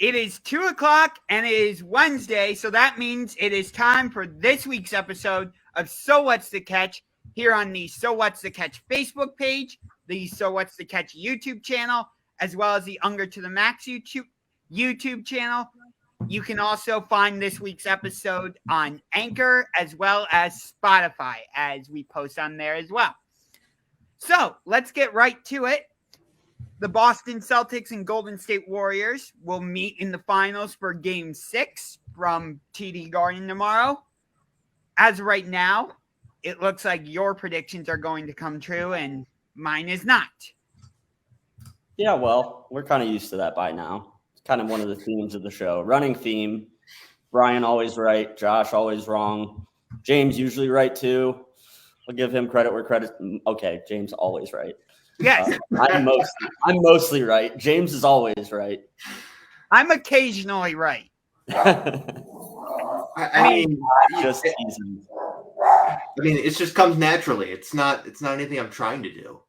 It is 2:00 and it is Wednesday, so that means it is time for this week's episode of So What's the Catch here on the So What's the Catch Facebook page, the So What's the Catch YouTube channel, as well as the Unger to the Max YouTube channel. You can also find this week's episode on Anchor as well as Spotify, as we post on there as well. So let's get right to it. The Boston Celtics and Golden State Warriors will meet in the finals for Game 6 from TD Garden tomorrow. As of right now, it looks like your predictions are going to come true and mine is not. Yeah, well, we're kind of used to that by now. It's kind of one of the themes of the show. Running theme. Bryan always right. Josh always wrong. James usually right too. I'll give him credit where credit. Okay, James always right. Yes. I'm mostly right. James is always right. I'm occasionally right. I mean, it just comes naturally. It's not anything I'm trying to do.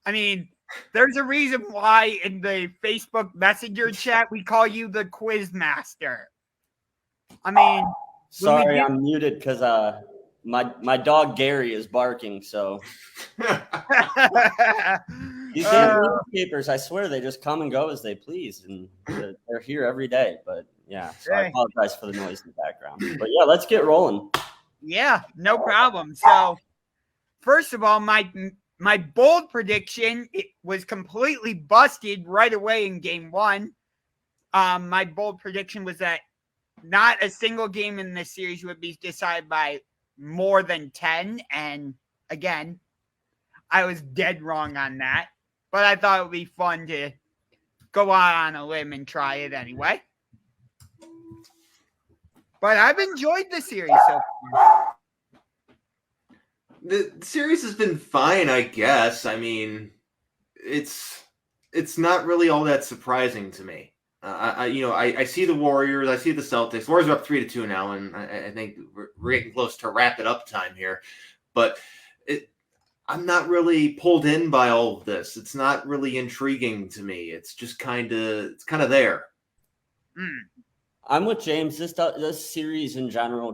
I mean, there's a reason why in the Facebook Messenger chat we call you the Quiz Master. I mean, sorry, I'm muted because my dog Gary is barking. So these newspapers, I swear, they just come and go as they please, and they're here every day. But yeah, so I apologize for the noise in the background. But yeah, let's get rolling. Yeah, no problem. So first of all, my bold prediction, it was completely busted right away in Game 1. My bold prediction was that not a single game in this series would be decided by more than 10. And again, I was dead wrong on that. But I thought it would be fun to go out on a limb and try it anyway. But I've enjoyed the series so far. The series has been fine, I guess. I mean, it's not really all that surprising to me. I see the Warriors, I see the Celtics. Warriors are up 3-2 now, and I think we're getting close to wrap it up time here. But I'm not really pulled in by all of this. It's not really intriguing to me. It's just kind of there. I'm with James. This series in general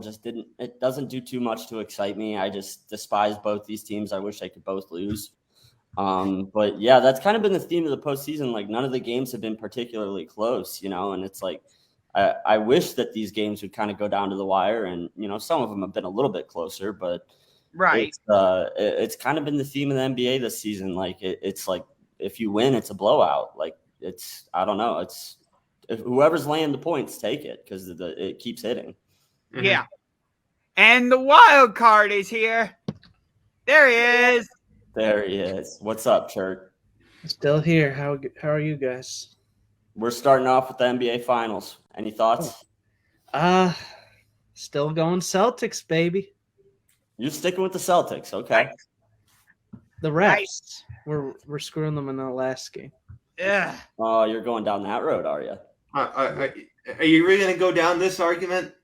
doesn't do too much to excite me. I just despise both these teams. I wish they could both lose. But yeah, that's kind of been the theme of the postseason. Like, none of the games have been particularly close, and it's like, I wish that these games would kind of go down to the wire, and, some of them have been a little bit closer, but right. It's kind of been the theme of the NBA this season. Like, it's like, if you win, it's a blowout. Like, I don't know. If whoever's laying the points, take it, because it keeps hitting. Mm-hmm. Yeah. And the wild card is here. There he is. There he is. What's up, Churk? Still here. How are you guys? We're starting off with the NBA Finals. Any thoughts? Still going Celtics, baby. You're sticking with the Celtics, okay? The refs. We're screwing them in the last game. Yeah. Oh, you're going down that road, are you? Are you really going to go down this argument?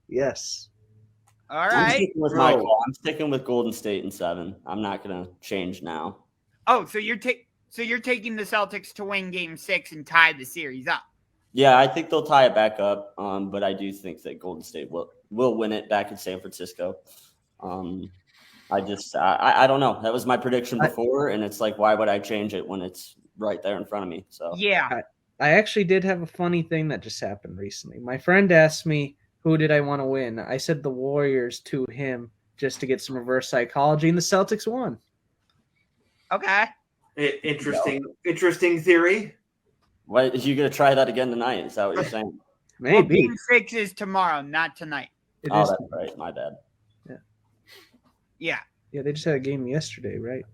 Yes. All right. I'm sticking with Golden State in 7. I'm not going to change now. Oh, so you're taking the Celtics to win Game 6 and tie the series up? Yeah, I think they'll tie it back up. But I do think that Golden State will win it back in San Francisco. I don't know. That was my prediction before, and it's like, why would I change it when it's right there in front of me? So yeah, I actually did have a funny thing that just happened recently. My friend asked me, who did I want to win? I said the Warriors to him just to get some reverse psychology, and the Celtics won. Okay. Interesting theory. What, are you going to try that again tonight? Is that what you're saying? Maybe. Well, Game 6 is tomorrow, not tonight. That's right. My bad. Yeah. Yeah, they just had a game yesterday, right?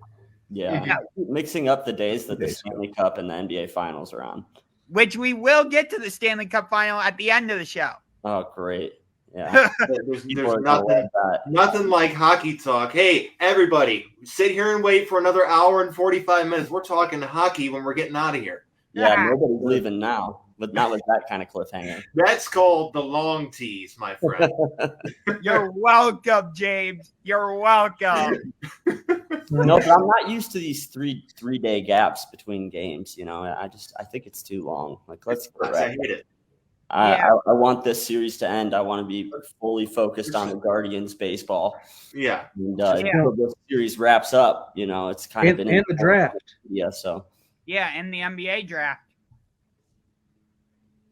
Yeah. Mixing up the days that the Stanley Cup and the NBA Finals are on. Which we will get to the Stanley Cup final at the end of the show. Oh, great. Yeah. There's nothing like hockey talk. Hey, everybody, sit here and wait for another hour and 45 minutes. We're talking hockey when we're getting out of here. Yeah, nobody's leaving now. But not with that kind of cliffhanger. That's called the long tease, my friend. You're welcome, James. You're welcome. No, but I'm not used to these three-day gaps between games. I think it's too long. Like, let's go I back. hate it. I want this series to end. I want to be fully focused on the Guardians baseball. Yeah. And until this series wraps up, it's kind of been and the draft. Yeah, so. Yeah, and the NBA draft.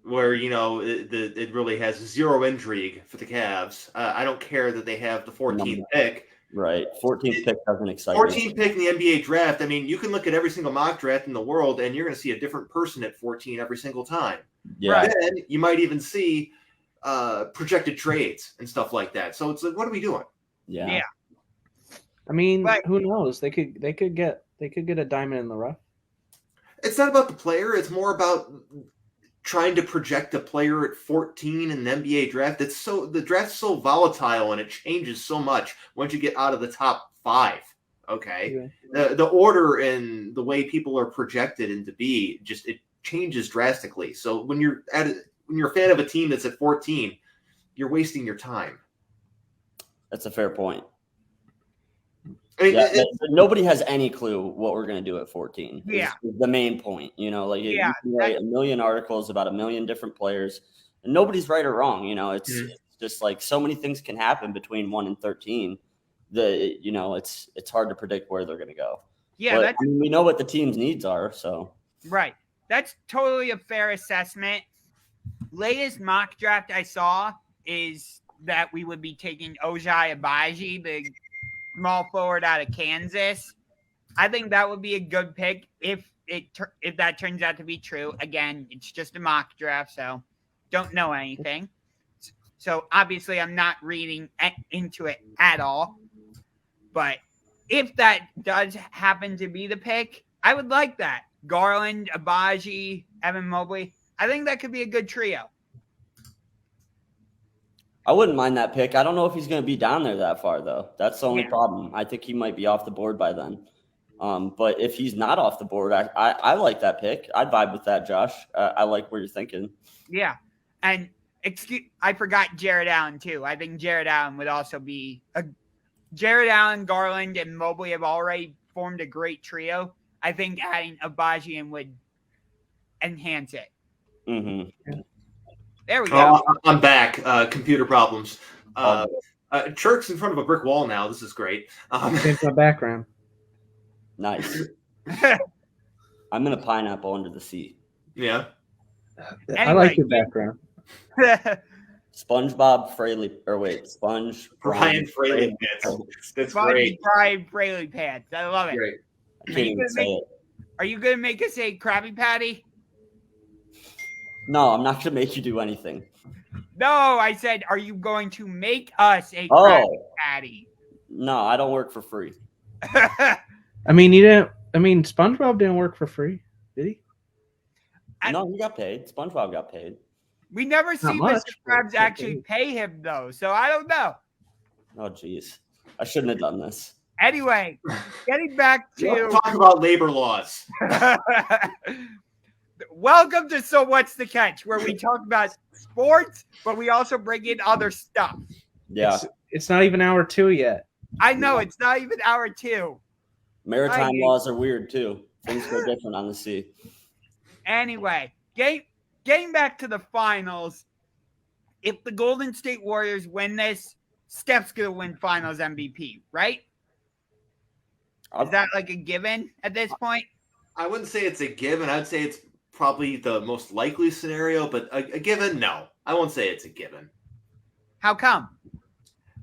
Where, it really has zero intrigue for the Cavs. I don't care that they have the 14th pick. Right. 14th pick doesn't excite 14th pick in the NBA draft. I mean, you can look at every single mock draft in the world, and you're going to see a different person at 14 every single time. Yeah. Right. Then you might even see projected trades and stuff like that. So it's like, what are we doing? Yeah. I mean, Right. who knows? They could get a diamond in the rough. It's not about the player. It's more about trying to project a player at 14 in the NBA draft. The draft's so volatile and it changes so much once you get out of the top 5. Okay. Yeah. The order and the way people are projected and to be it changes drastically. So when you're a fan of a team that's at 14, you're wasting your time. That's a fair point. I mean, nobody has any clue what we're going to do at 14. Yeah. Is the main point. You can write a million articles about a million different players, and nobody's right or wrong. It's just like so many things can happen between 1 and 13. It's hard to predict where they're going to go. Yeah, but, we know what the team's needs are. So right. That's totally a fair assessment. Latest mock draft I saw is that we would be taking Ojai Abaji, the small forward out of Kansas. I think that would be a good pick if that turns out to be true. Again, it's just a mock draft, so don't know anything. So obviously I'm not reading into it at all. But if that does happen to be the pick, I would like that. Garland, Abaji, Evan Mobley. I think that could be a good trio. I wouldn't mind that pick. I don't know if he's going to be down there that far, though. That's the only problem. I think he might be off the board by then. But if he's not off the board, I like that pick. I'd vibe with that, Josh. I like where you're thinking. Yeah. And I forgot Jared Allen, too. I think Jared Allen would also be Jared Allen, Garland, and Mobley have already formed a great trio. I think adding Abaji would enhance it. Mm-hmm. There we go. I'm back. Computer problems. Churk's in front of a brick wall now. This is great. Change my background. Nice. I'm in a pineapple under the sea. Yeah. I like your background. SpongeBob Fraley, or wait, Bryan Fraley pants. That's great. Bryan Fraley pants. I love it. Great. I can't even say it. Are you going to make us a Krabby Patty? No, I'm not going to make you do anything. No, I said, are you going to make us a Krabby Patty? No, I don't work for free. I mean, SpongeBob didn't work for free, did he? No, he got paid. SpongeBob got paid. We never see Mr. Krabs actually pay him, though, so I don't know. Oh, geez. I shouldn't have done this. Anyway, getting back to... Let's talk about labor laws. Welcome to So What's the Catch, where we talk about sports, but we also bring in other stuff. Yeah. It's not even hour 2 yet. I know, it's not even hour 2. Maritime laws are weird, too. Things go different on the sea. Anyway, getting back to the finals, if the Golden State Warriors win this, Steph's going to win finals MVP, right? Is that like a given at this point? I wouldn't say it's a given. I'd say it's probably the most likely scenario, but a given, no. I won't say it's a given. How come?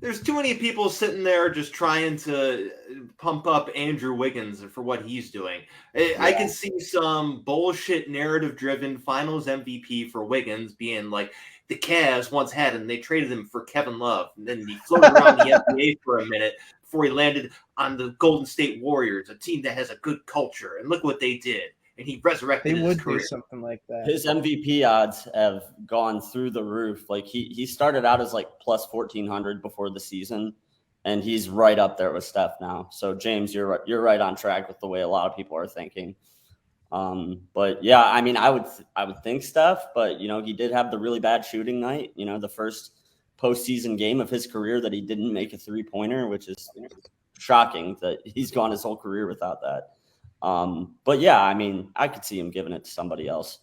There's too many people sitting there just trying to pump up Andrew Wiggins for what he's doing. I can see some bullshit narrative-driven finals MVP for Wiggins being like, the Cavs once had him. They traded him for Kevin Love. And then he floated around the NBA for a minute before he landed on the Golden State Warriors, a team that has a good culture. And look what they did. And he resurrected his career. They would do something like that. His MVP odds have gone through the roof. Like he started out as like plus 1,400 before the season, and he's right up there with Steph now. So James, you're right on track with the way a lot of people are thinking. But yeah, I mean, I would think Steph, but he did have the really bad shooting night. The first postseason game of his career that he didn't make a 3-pointer, which is shocking that he's gone his whole career without that. But yeah, I mean, I could see him giving it to somebody else.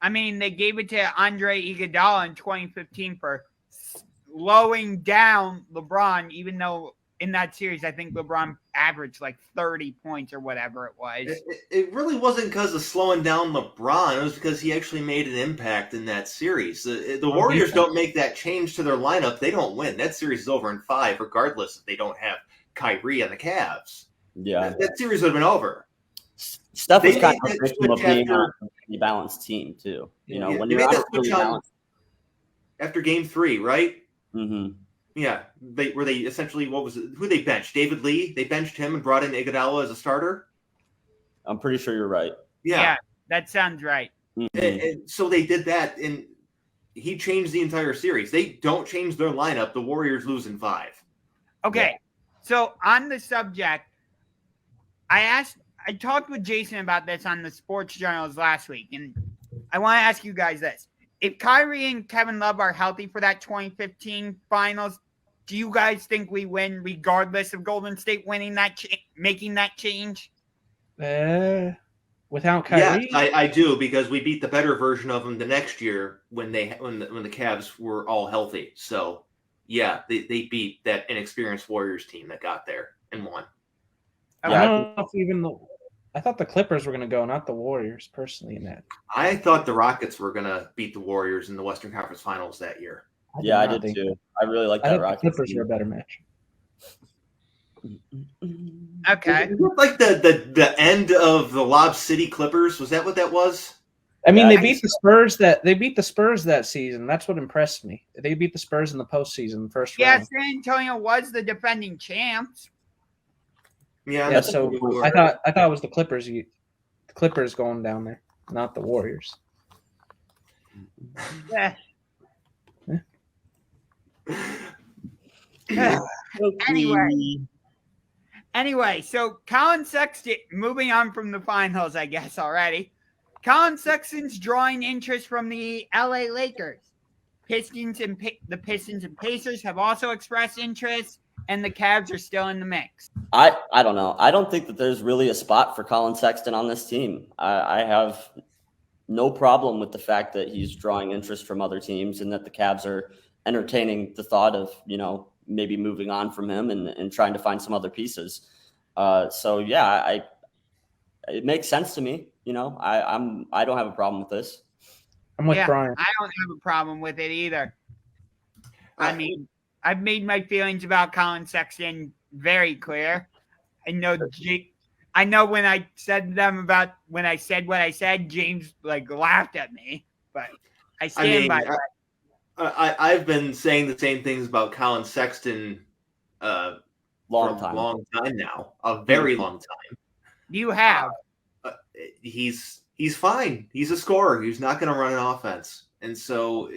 I mean, they gave it to Andre Iguodala in 2015 for slowing down LeBron, even though in that series, I think LeBron averaged like 30 points or whatever it was. It really wasn't because of slowing down LeBron. It was because he actually made an impact in that series. The Warriors don't make that change to their lineup. They don't win. That series is over in 5, regardless if they don't have Kyrie on the Cavs. Yeah. That series would have been over. Steph was kind of a victim of being on a balanced team, too. You know, when you're on a really balanced after Game 3, right? Mm-hmm. Yeah, they essentially who they benched? David Lee. They benched him and brought in Iguodala as a starter. I'm pretty sure you're right. Yeah, that sounds right. Mm-hmm. And so they did that, and he changed the entire series. They don't change their lineup. The Warriors lose in 5. Okay, so on the subject, I talked with Jason about this on the Sports Journals last week, and I want to ask you guys this. If Kyrie and Kevin Love are healthy for that 2015 finals, do you guys think we win regardless of Golden State winning that, making that change? Without Kyrie? Yeah, I do, because we beat the better version of them the next year when the Cavs were all healthy. So, yeah, they beat that inexperienced Warriors team that got there and won. I don't know if I thought the Clippers were going to go, not the Warriors, personally, in that. I thought the Rockets were going to beat the Warriors in the Western Conference Finals that year. I did too. I really like that Rockets. The Clippers were a better match. Okay. Like the end of the Lob City Clippers, was that what that was? I mean, they beat the Spurs that season. That's what impressed me. They beat the Spurs in the postseason, first round. Yeah, San Antonio was the defending champs. Yeah, so I thought it was the Clippers going down there, not the Warriors. Yeah. Anyway, so Colin Sexton, moving on from the finals, I guess already. Colin Sexton's drawing interest from the LA Lakers. The Pistons and Pacers have also expressed interest, and the Cavs are still in the mix. I don't know. I don't think that there's really a spot for Colin Sexton on this team. I have no problem with the fact that he's drawing interest from other teams and that the Cavs are entertaining the thought of, maybe moving on from him and trying to find some other pieces. So yeah, it makes sense to me. I don't have a problem with this. I'm with Bryan. I don't have a problem with it either. I mean, I've made my feelings about Colin Sexton very clear. I know when I said what I said, James laughed at me, but I stand by that. I've been saying the same things about Colin Sexton for a long time now, a very long time. You have. He's fine. He's a scorer. He's not going to run an offense. And so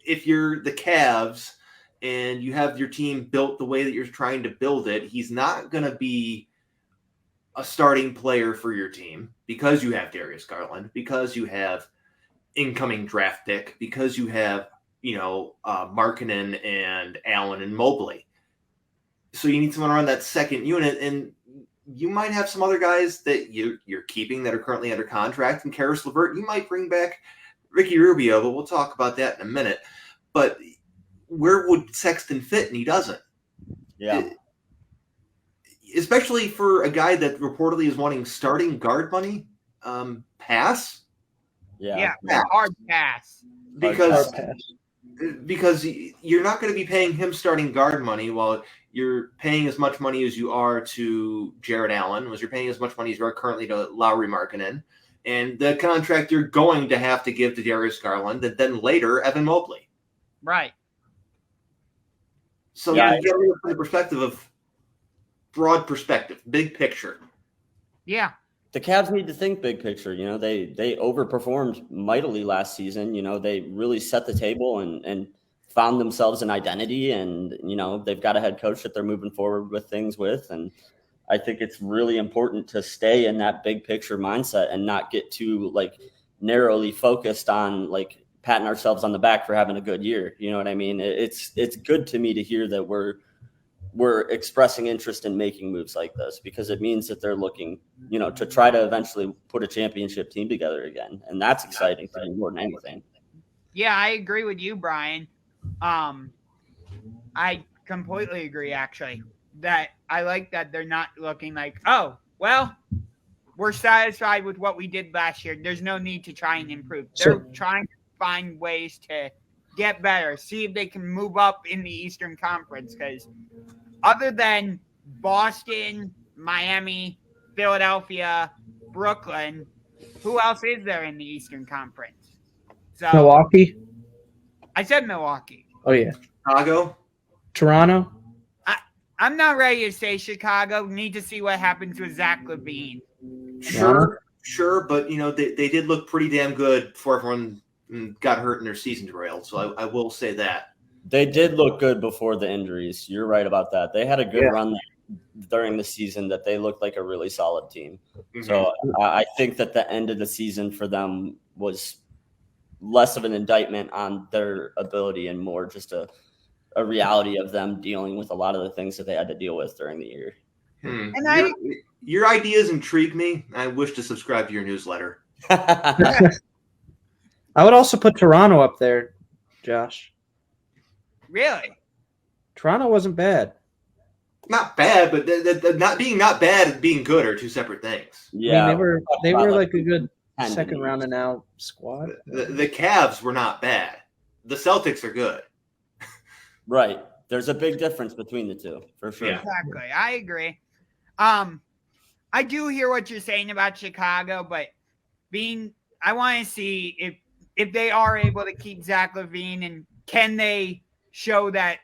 if you're the Cavs and you have your team built the way that you're trying to build it, he's not going to be a starting player for your team because you have Darius Garland, because you have incoming draft pick, because you have, Markkanen and Allen and Mobley. So you need someone around that second unit, and you might have some other guys that you're keeping that are currently under contract. And Karis LeVert, you might bring back Ricky Rubio, but we'll talk about that in a minute. But where would Sexton fit? And he doesn't. Yeah. Especially for a guy that reportedly is wanting starting guard money. Pass. Yeah. Hard pass. Because you're not going to be paying him starting guard money while you're paying as much money as you are to Jared Allen, you're paying as much money as you are currently to Lauri Markkanen, and the contract you're going to have to give to Darius Garland, and then later Evan Mobley. Right. So you get it from the perspective of broad perspective, big picture. Yeah. The Cavs need to think big picture. They overperformed mightily last season. They really set the table and found themselves an identity, and they've got a head coach that they're moving forward with things with. And I think it's really important to stay in that big picture mindset and not get too narrowly focused on patting ourselves on the back for having a good year. You know what I mean? It's good to me to hear that we're were expressing interest in making moves like this, because it means that they're looking, to try to eventually put a championship team together again. And that's exciting to me more than anything. Yeah, I agree with you, Bryan. I completely agree, actually, that I like that they're not looking like, oh, well, we're satisfied with what we did last year. There's no need to try and improve. They're trying to find ways to get better, see if they can move up in the Eastern Conference, because other than Boston, Miami, Philadelphia, Brooklyn, who else is there in the Eastern Conference? So Milwaukee. I said Milwaukee. Oh yeah. Chicago. Toronto. I'm not ready to say Chicago. Need to see what happens with Zach LaVine. Sure, but they did look pretty damn good before everyone got hurt in their season derailed. So I will say that they did look good before the injuries. You're right about that. They had a good run during the season that they looked like a really solid team. Mm-hmm. So I think that the end of the season for them was less of an indictment on their ability and more just a reality of them dealing with a lot of the things that they had to deal with during the year. And your ideas intrigue me. I wish to subscribe to your newsletter. I would also put Toronto up there, Josh. Really? Toronto wasn't bad. Not bad, but not bad and being good are two separate things. Yeah, I mean, they were like a good second round and out squad. The Cavs were not bad. The Celtics are good. Right. There's a big difference between the two, for sure. Yeah. Exactly. I agree. I do hear what you're saying about Chicago, but I want to see if they are able to keep Zach LaVine, and can they show that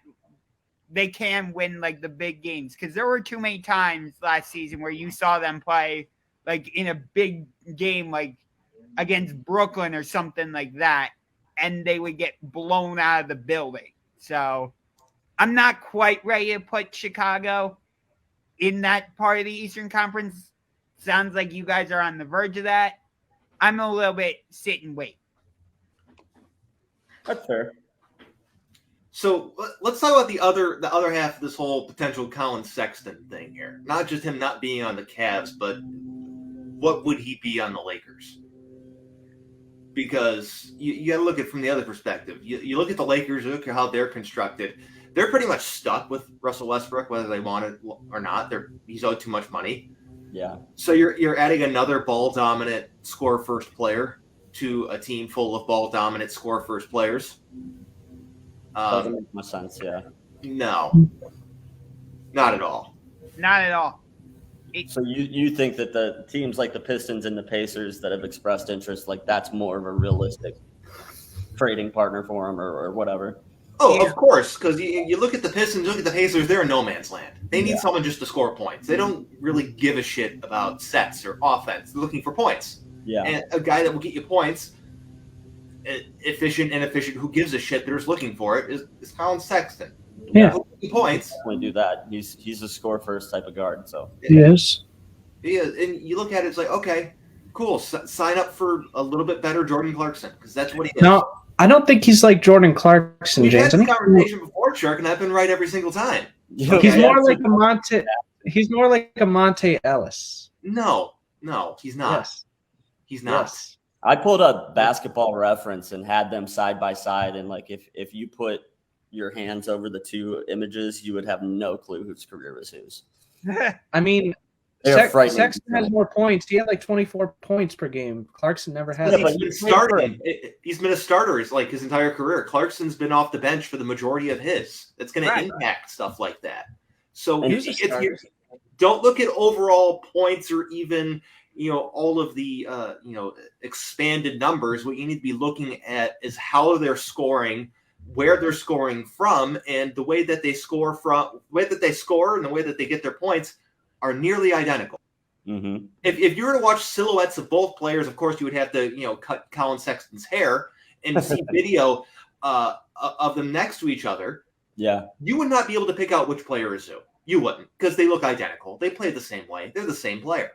they can win like the big games, because there were too many times last season where you saw them play like in a big game, like against Brooklyn or something like that, and they would get blown out of the building. So I'm not quite ready to put Chicago in that part of the Eastern Conference. Sounds like you guys are on the verge of that. I'm a little bit sit and wait. That's fair. So let's talk about the other half of this whole potential Colin Sexton thing here. Not just him not being on the Cavs, but what would he be on the Lakers? Because you got to look at it from the other perspective. You look at the Lakers, you look at how they're constructed. They're pretty much stuck with Russell Westbrook, whether they want it or not. He's owed too much money. Yeah. So you're adding another ball-dominant score-first player to a team full of ball-dominant score-first players. Doesn't make much sense, yeah. No. Not at all. Not at all. So you think that the teams like the Pistons and the Pacers that have expressed interest, like that's more of a realistic trading partner for them or whatever? Oh, yeah. Of course, because you look at the Pistons, look at the Pacers, they're in no man's land. They need someone just to score points. They don't really give a shit about sets or offense. They're looking for points. Yeah. And a guy that will get you points, efficient, inefficient, who gives a shit, they're just looking for it, is Colin Sexton. Yeah. Points. Definitely do that. He's a score first type of guard. So Yes. Yeah, and you look at it, it's like, okay, cool. Sign up for a little bit better Jordan Clarkson, because that's what he is. No, I don't think he's like Jordan Clarkson, We've James. had this conversation before, Churk, and I've been right every single time. He's more like a Monte. He's more like a Monte Ellis. No, he's not. Yes. He's not. Yes. I pulled up Basketball Reference and had them side by side, and like if you put your hands over the two images, you would have no clue whose career was whose. I mean, Sexton has more points. He had like 24 points per game. Clarkson never had. He's been starting. He's been a starter his entire career. Clarkson's been off the bench for the majority of his. That's going to impact stuff like that. So don't look at overall points or even all of the expanded numbers. What you need to be looking at is how they're scoring, where they're scoring from, and the way that they score and the way that they get their points are nearly identical. Mm-hmm. If you were to watch silhouettes of both players, of course you would have to cut Colin Sexton's hair and see video of them next to each other. Yeah, you would not be able to pick out which player is who. You wouldn't, because they look identical. They play the same way. They're the same player.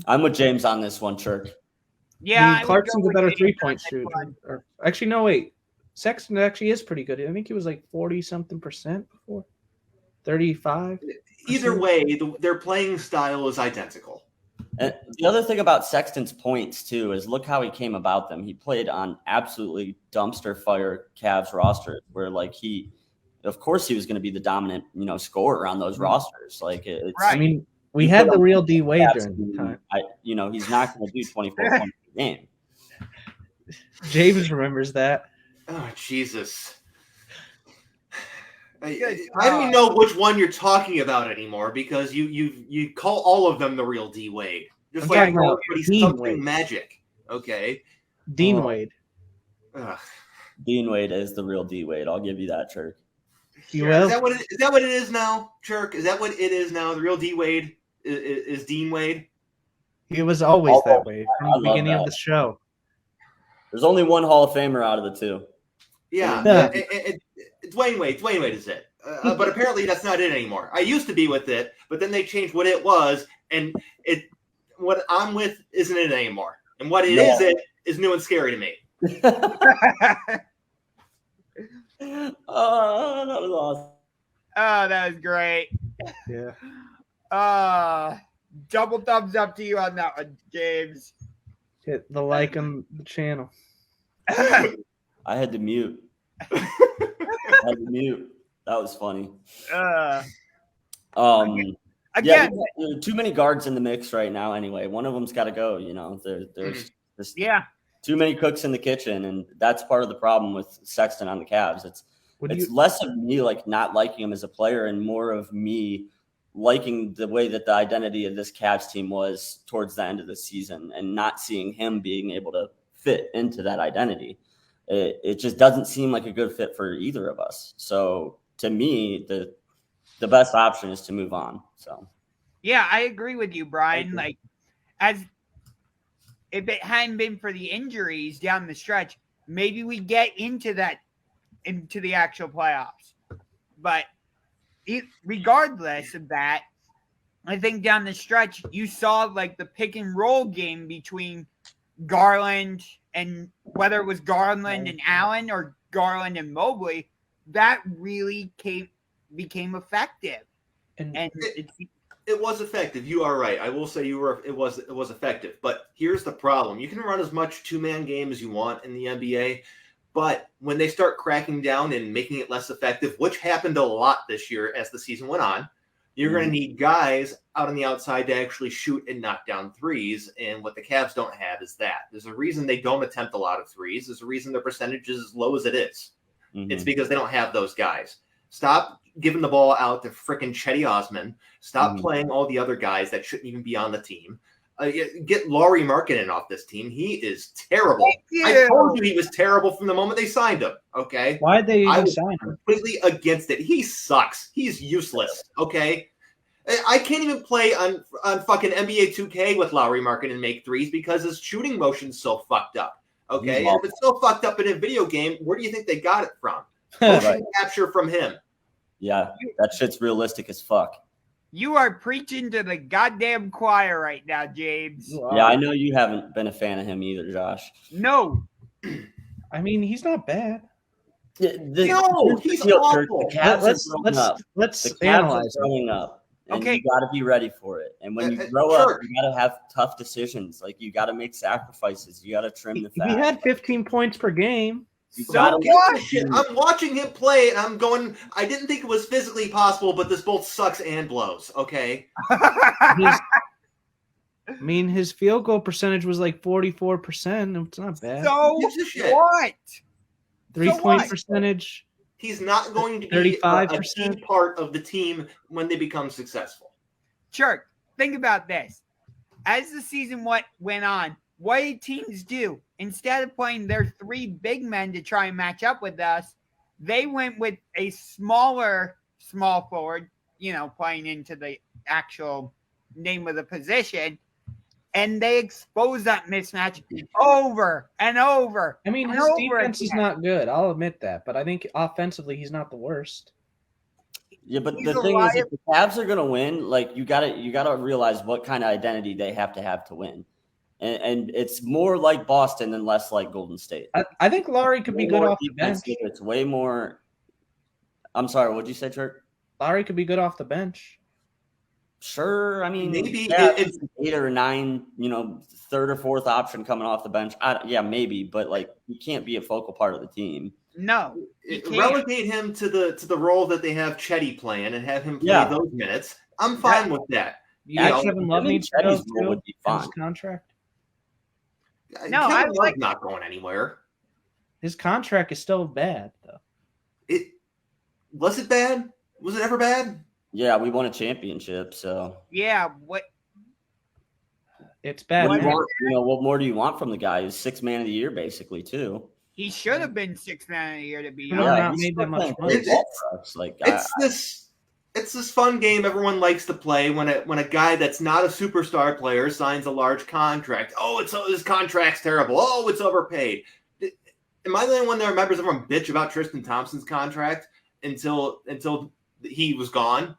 I'm with James on this one, Churk. Yeah, I mean, Clarkson's a better 3-point shooter. Actually, no, wait. Sexton actually is pretty good. I think he was like 40-something% before. 35. Either way, their playing style is identical. And the other thing about Sexton's points, too, is look how he came about them. He played on absolutely dumpster fire Cavs rosters where, like, of course he was going to be the dominant, scorer on those rosters. Like, it's, Right. I mean, we had the real D Wade during the time. He's not going to do 24 points a game. James remembers that. Oh, Jesus. I don't even know which one you're talking about anymore because you call all of them the real D Wade. Just I'm like talking about everybody's Dean something Wade. magic. Okay. Dean Wade. Ugh. Dean Wade is the real D Wade. I'll give you that, Churk. You will? Is that what it is now, Churk? Is that what it is now? The real D Wade is Dean Wade? He was always that way from the beginning of that. the show. There's only one Hall of Famer out of the two. Yeah. Dwayne Wade. Dwayne Wade is it. But apparently that's not it anymore. I used to be with it, but then they changed what it was, and what I'm with isn't it anymore. And what it is new and scary to me. Oh, that was awesome. Oh, that was great. Yeah. Double thumbs up to you on that one, James. Hit the like on the channel. I had to mute. That was funny. Again, too many guards in the mix right now. Anyway, one of them's got to go. There's just too many cooks in the kitchen, and that's part of the problem with Sexton on the Cavs. It's less of me like not liking him as a player, and more of me liking the way that the identity of this Cavs team was towards the end of the season, and not seeing him being able to fit into that identity. It just doesn't seem like a good fit for either of us. So to me, the best option is to move on. So yeah, I agree with you, Bryan. Like, as if it hadn't been for the injuries down the stretch, maybe we get into the actual playoffs. But regardless of that, I think down the stretch you saw like the pick and roll game between Garland and whether it was Garland and Allen or Garland and Mobley, that really became effective. And it was effective. You are right. I will say it was effective. But here's the problem. You can run as much two-man game as you want in the NBA, but when they start cracking down and making it less effective, which happened a lot this year as the season went on, you're going to need guys out on the outside to actually shoot and knock down threes. And what the Cavs don't have is that. There's a reason they don't attempt a lot of threes. There's a reason their percentage is as low as it is. Mm-hmm. It's because they don't have those guys. Stop giving the ball out to frickin' Chetty Osman. Stop playing all the other guys that shouldn't even be on the team. Get Lauri Markkanen off this team. He is terrible. I told you he was terrible from the moment they signed him. Okay, why'd they even sign him? Completely against it. He sucks. He's useless. Okay, I can't even play on fucking NBA 2K with Lauri Markkanen and make threes because his shooting motion's so fucked up. Okay, and if it's so fucked up in a video game, where do you think they got it from? Motion capture from him. Yeah, that shit's realistic as fuck. You are preaching to the goddamn choir right now, James. Yeah, I know you haven't been a fan of him either, Josh. No. I mean, he's not bad. He's awful. Let's analyze growing up. And okay. You got to be ready for it. And when you grow up, you got to have tough decisions. Like, you got to make sacrifices. You got to trim the fat. He had 15 points per game. I'm watching him play, and I'm going, I didn't think it was physically possible, but this both sucks and blows, okay? His field goal percentage was like 44%. It's not bad. So what? 3-point percentage. He's not going to be 35% a key part of the team when they become successful. Churk, think about this. As the season went on, what did teams do? Instead of playing their three big men to try and match up with us, they went with a small forward, playing into the actual name of the position, and they exposed that mismatch over and over. I mean, his defense is not good. I'll admit that, but I think offensively he's not the worst. Yeah, but the thing is, if the Cavs are going to win, like you gotta realize what kind of identity they have to win. And it's more like Boston and less like Golden State. I think Lauri could be good off the bench. It's way more. I'm sorry, what'd you say, Churk? Lowry could be good off the bench. Sure, I mean, Maybe it's 8 or 9, third or fourth option coming off the bench. Maybe, but like you can't be a focal part of the team. No, you can't. relegate him to the role that they have Chetty playing and have him play those minutes. I'm fine with that. Kevin Love needs to go too would be in fine. his contract. No, Kevin Love's not going anywhere. His contract is still bad, though. Was it bad? Was it ever bad? Yeah, we won a championship, so Yeah, what? It's bad. what more do you want from the guy? He's 6th man of the year, basically, too. He should have been 6th man of the year, to be Yeah, honest. not he's made that much fucking money. ball for us. Like, It's this fun game everyone likes to play when a guy that's not a superstar player signs a large contract. Oh, his contract's terrible. Oh, it's overpaid. Am I the only one that remembers everyone bitch about Tristan Thompson's contract until he was gone?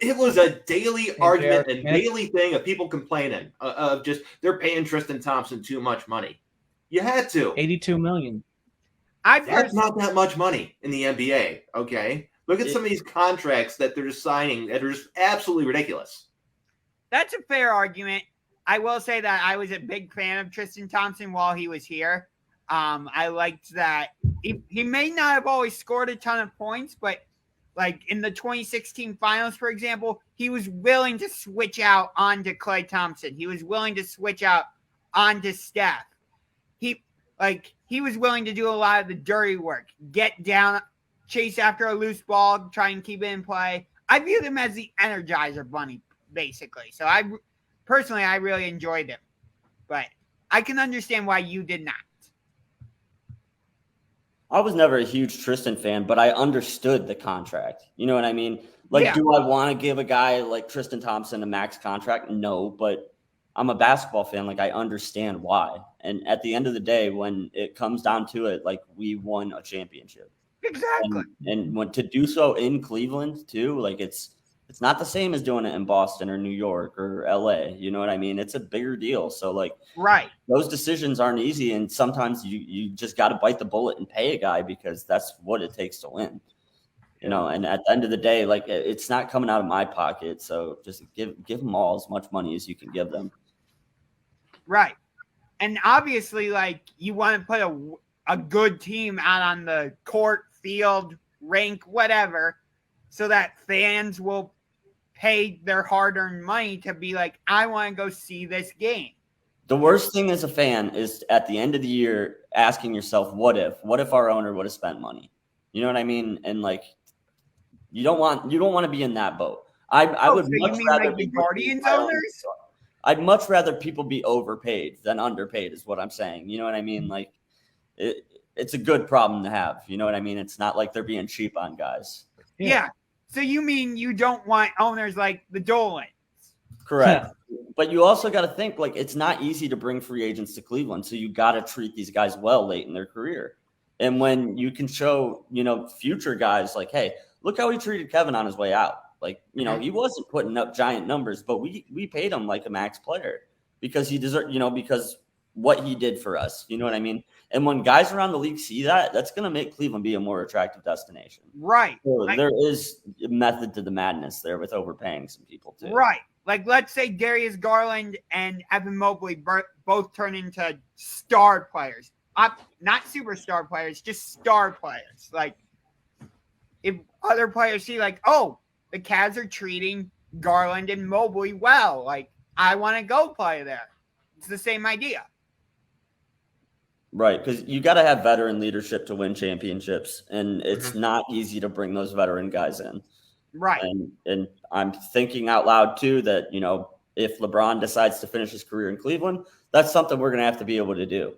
It was a daily argument and daily thing of people complaining of just they're paying Tristan Thompson too much money. You had to. $82 million. That's not that much money in the NBA. Okay, look at some of these contracts that they're just signing that are just absolutely ridiculous. That's a fair argument. I will say that I was a big fan of Tristan Thompson while he was here. I liked that he may not have always scored a ton of points, but like in the 2016 finals, for example, he was willing to switch out onto Klay Thompson. He was willing to switch out onto Steph. He was willing to do a lot of the dirty work, get down, chase after a loose ball, try and keep it in play. I viewed him as the Energizer Bunny, basically. So I really enjoyed him, but I can understand why you did not. I was never a huge Tristan fan, but I understood the contract. You know what I mean? Like, Do I want to give a guy like Tristan Thompson a max contract? No, but I'm a basketball fan. Like, I understand why. And at the end of the day, when it comes down to it, like, we won a championship. Exactly. And when to do so in Cleveland too, like it's not the same as doing it in Boston or New York or LA. You know what I mean? It's a bigger deal. So like, right. Those decisions aren't easy. And sometimes you just got to bite the bullet and pay a guy because that's what it takes to win. And at the end of the day, like it's not coming out of my pocket. So just give them all as much money as you can give them. Right. And obviously, like, you want to put a good team out on the court, field, rink, whatever, so that fans will pay their hard-earned money to be like, I want to go see this game. The worst thing as a fan is at the end of the year asking yourself, what if our owner would have spent money? You know what I mean? And like, you don't want to be in that boat. I would much rather like the Guardians owners. I'd much rather people be overpaid than underpaid is what I'm saying. You know what I mean? Like it's a good problem to have. You know what I mean? It's not like they're being cheap on guys. Yeah. So you mean you don't want owners like the Dolans? Correct. But you also got to think like it's not easy to bring free agents to Cleveland. So you got to treat these guys well late in their career. And when you can show, future guys like, hey, look how he treated Kevin on his way out. Like, he wasn't putting up giant numbers, but we paid him like a max player because he deserved, because what he did for us. You know what I mean? And when guys around the league see that, that's going to make Cleveland be a more attractive destination. Right. So there is a method to the madness there with overpaying some people too. Right. Like, let's say Darius Garland and Evan Mobley both turn into star players. Not superstar players, just star players. Like, if other players see, like, oh, the Cavs are treating Garland and Mobley well, like, I want to go play there. It's the same idea. Right, because you got to have veteran leadership to win championships, and it's not easy to bring those veteran guys in. Right. And I'm thinking out loud, too, that, if LeBron decides to finish his career in Cleveland, that's something we're going to have to be able to do.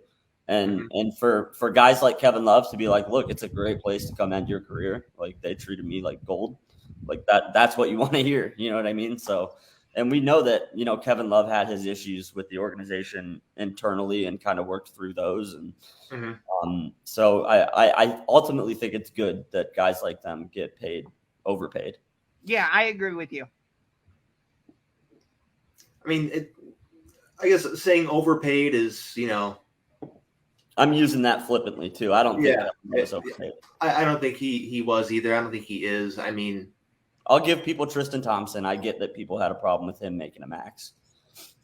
And for guys like Kevin Love to be like, look, it's a great place to come end your career. Like, they treated me like gold. Like, that's what you want to hear. You know what I mean? So, and we know that, Kevin Love had his issues with the organization internally and kind of worked through those. And so I ultimately think it's good that guys like them get overpaid. Yeah, I agree with you. I mean, I guess saying overpaid is, I'm using that flippantly too. I don't think Kevin Love was overpaid. I don't think he was either. I don't think he is. I mean, I'll give people Tristan Thompson. I get that people had a problem with him making a max,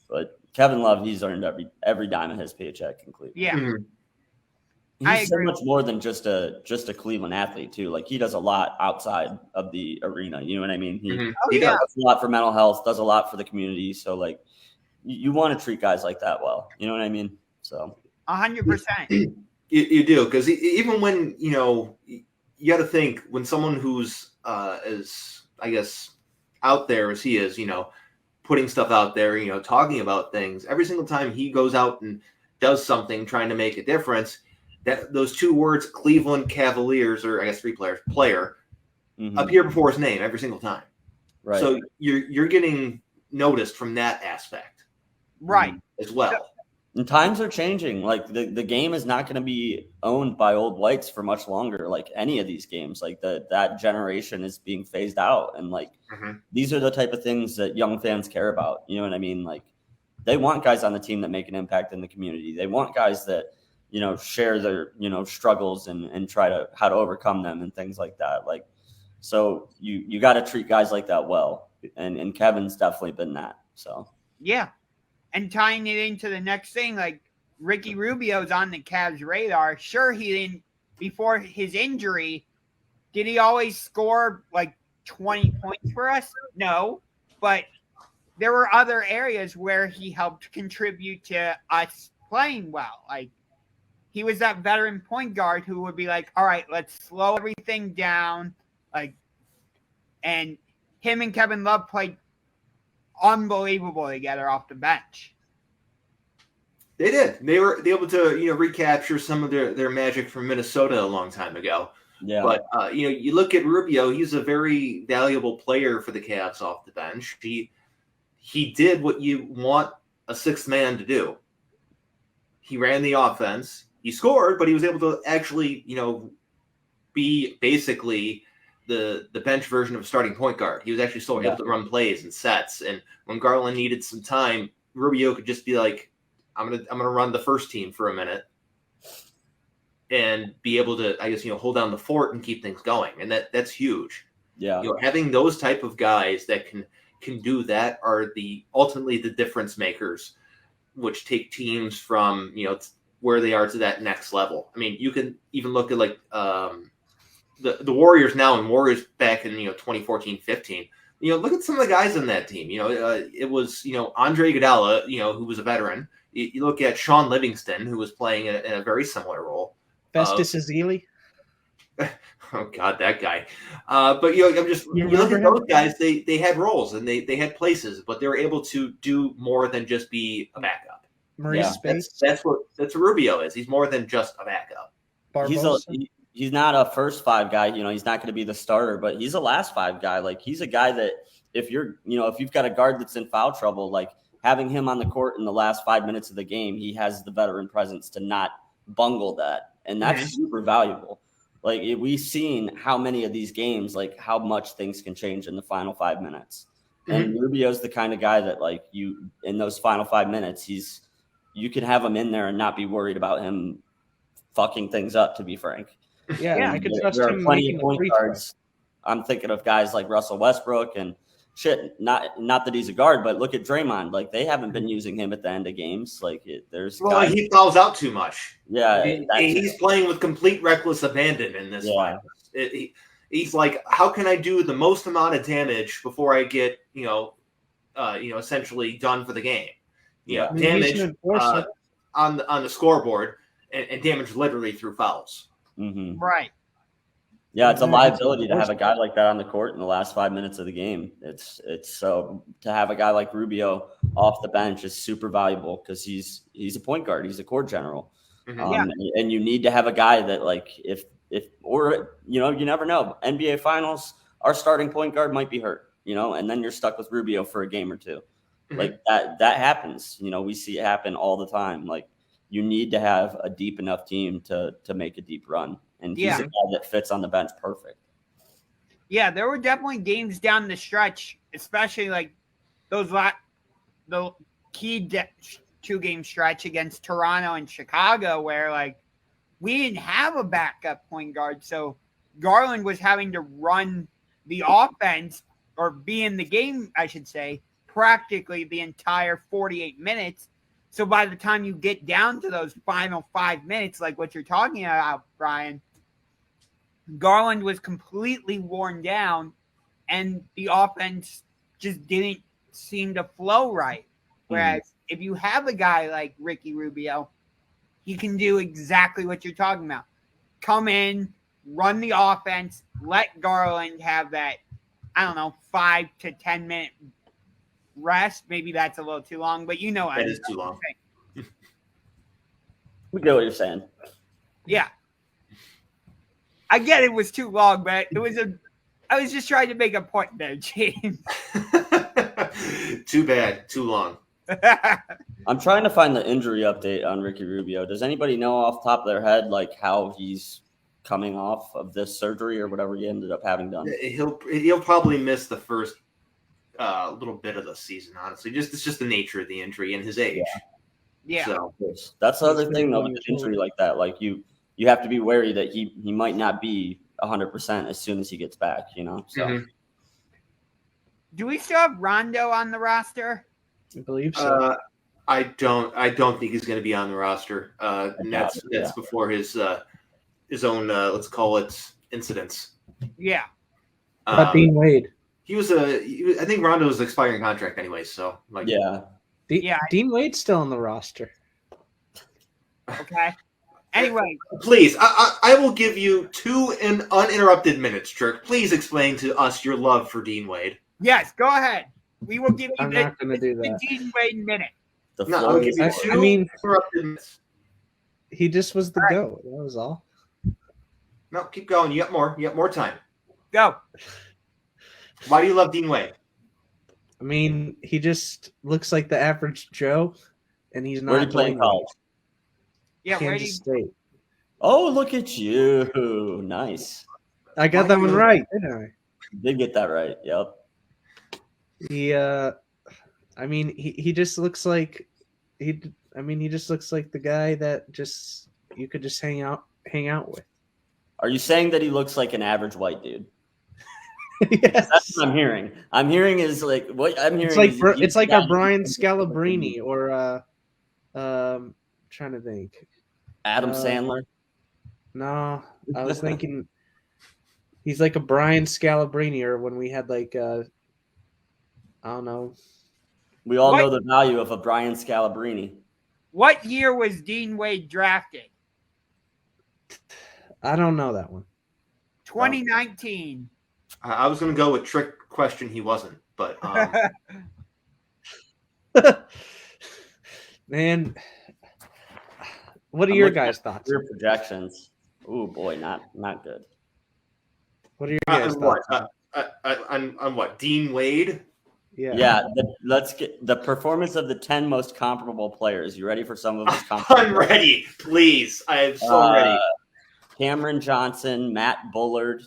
but Kevin Love, he's earned every dime of his paycheck in Cleveland. Yeah. Mhm. He's so much more than just a Cleveland athlete too. Like he does a lot outside of the arena. You know what I mean? He does a lot for mental health, does a lot for the community. So like you want to treat guys like that well. You know what I mean? So 100%. You do, because even when you got to think when someone who's as I guess out there as he is, putting stuff out there, talking about things every single time he goes out and does something trying to make a difference. That those two words, Cleveland Cavaliers, or I guess player, appear before his name every single time. Right. So you're getting noticed from that aspect, Right. as well. And times are changing. Like the game is not going to be owned by old whites for much longer. Like any of these games, like that generation is being phased out, and like these are the type of things that young fans care about. You know what I mean? Like they want guys on the team that make an impact in the community. They want guys that share their, struggles and try to how to overcome them and things like that. Like, so you got to treat guys like that well. And Kevin's definitely been that. So, yeah. And tying it into the next thing, like Ricky Rubio's on the Cavs radar. Sure, he didn't, before his injury, did he always score like 20 points for us? No, but there were other areas where he helped contribute to us playing well. Like, he was that veteran point guard who would be like, all right, let's slow everything down. Like, and him and Kevin Love played unbelievable together off the bench. They did. They were able to, recapture some of their magic from Minnesota a long time ago. yeah. But, you look at Rubio, he's a very valuable player for the Cavs off the bench. He did what you want a sixth man to do. He ran the offense. He scored, but he was able to actually, be basically the bench version of a starting point guard. He was actually still able to run plays and sets. And when Garland needed some time, Rubio could just be like, I'm gonna run the first team for a minute and be able to, I guess, hold down the fort and keep things going. And that's huge. Yeah. Having those type of guys that can do that are ultimately the difference makers, which take teams from, where they are to that next level. I mean, you can even look at like the Warriors now and Warriors back in 2014-15. Look at some of the guys in that team. It was Andre Iguodala, who was a veteran. You look at Sean Livingston, who was playing in a very similar role. Festus Ezeli. Oh God, that guy. But I'm just you look at those guys. They had roles and they had places, but they were able to do more than just be a backup. Maurice Space. That's what Rubio is. He's more than just a backup. He's not a first five guy. He's not going to be the starter, but he's a last five guy. Like he's a guy that if you've got a guard that's in foul trouble, like having him on the court in the last 5 minutes of the game, he has the veteran presence to not bungle that. And that's super valuable. Like we've seen how many of these games, like how much things can change in the final 5 minutes. And Rubio's the kind of guy that like you in those final 5 minutes, you can have him in there and not be worried about him fucking things up, to be frank. Yeah. I could trust there him are plenty making of the point free guards. I'm thinking of guys like Russell Westbrook and shit. Not that he's a guard, but look at Draymond. Like they haven't been using him at the end of games. Like there's guys. He fouls out too much. Yeah, he's playing with complete reckless abandon in this finals. He's like, how can I do the most amount of damage before I get essentially done for the game? Damage on the scoreboard and damage literally through fouls. Mm-hmm. Right. Yeah, it's a liability to have a guy like that on the court in the last 5 minutes of the game. It's so to have a guy like Rubio off the bench is super valuable because he's a point guard. He's a court general. And you need to have a guy that like if you never know. NBA Finals, our starting point guard might be hurt, and then you're stuck with Rubio for a game or two. Like that happens. We see it happen all the time. Like you need to have a deep enough team to make a deep run. And he's a guy that fits on the bench perfect. Yeah, there were definitely games down the stretch, especially like the key 2-game stretch against Toronto and Chicago, where like we didn't have a backup point guard, so Garland was having to run the offense or be in the game, I should say, practically the entire 48 minutes. So by the time you get down to those final 5 minutes, like what you're talking about, Bryan, Garland was completely worn down and the offense just didn't seem to flow right. Whereas if you have a guy like Ricky Rubio, he can do exactly what you're talking about. Come in, run the offense, let Garland have that, 5 to 10 minute rest. Maybe that's a little too long, but that is too long. We get what you're saying. Yeah. I get it was too long, but I was just trying to make a point there, James. Too bad. Too long. I'm trying to find the injury update on Ricky Rubio. Does anybody know off the top of their head like how he's coming off of this surgery or whatever he ended up having done? He'll probably miss the first little bit of the season, honestly. It's just the nature of the injury and his age. Yeah. So that's the other thing though with an injury like that. Like you have to be wary that he might not be 100% as soon as he gets back, So Do we still have Rondo on the roster? I believe so. I don't think he's going to be on the roster. That's before his own let's call it incidents. Yeah. But Dean Wade. I think Rondo was expiring contract anyway, so Dean Wade's still on the roster. Okay. Anyway, please, I will give you 2 uninterrupted minutes, Churk. Please explain to us your love for Dean Wade. Yes, go ahead. We will give you I'm not going to do that. the Dean Wade minute. I'll give you 2 uninterrupted minutes. He just was the GOAT. That was all. No, keep going. You got more. You got more time. Go. Why do you love Dean Wade? I mean, he just looks like the average Joe, and he's not. Where did he play in college? Yeah, Kansas State. Oh, look at you. Nice. I got that one right, didn't I? Did get that right. Yep. He just looks like he just looks like the guy that just you could just hang out with. Are you saying that he looks like an average white dude? Yes. That's what I'm hearing. I'm hearing is like what I'm hearing. It's like a Bryan Scalabrine or trying to think. Adam Sandler. No, I was thinking he's like a Bryan Scalabrine, or when we had like I don't know. We all know the value of a Bryan Scalabrine. What year was Dean Wade drafted? I don't know that one. 2019. I was going to go with trick question. He wasn't, but man, what are your guys' thoughts? Your projections. Oh boy, not good. What are your guys' thoughts? On what? Dean Wade? Yeah. Let's get the performance of the 10 most comparable players. You ready for some of these? I'm ready. Please, I am so ready. Cameron Johnson, Matt Bullard,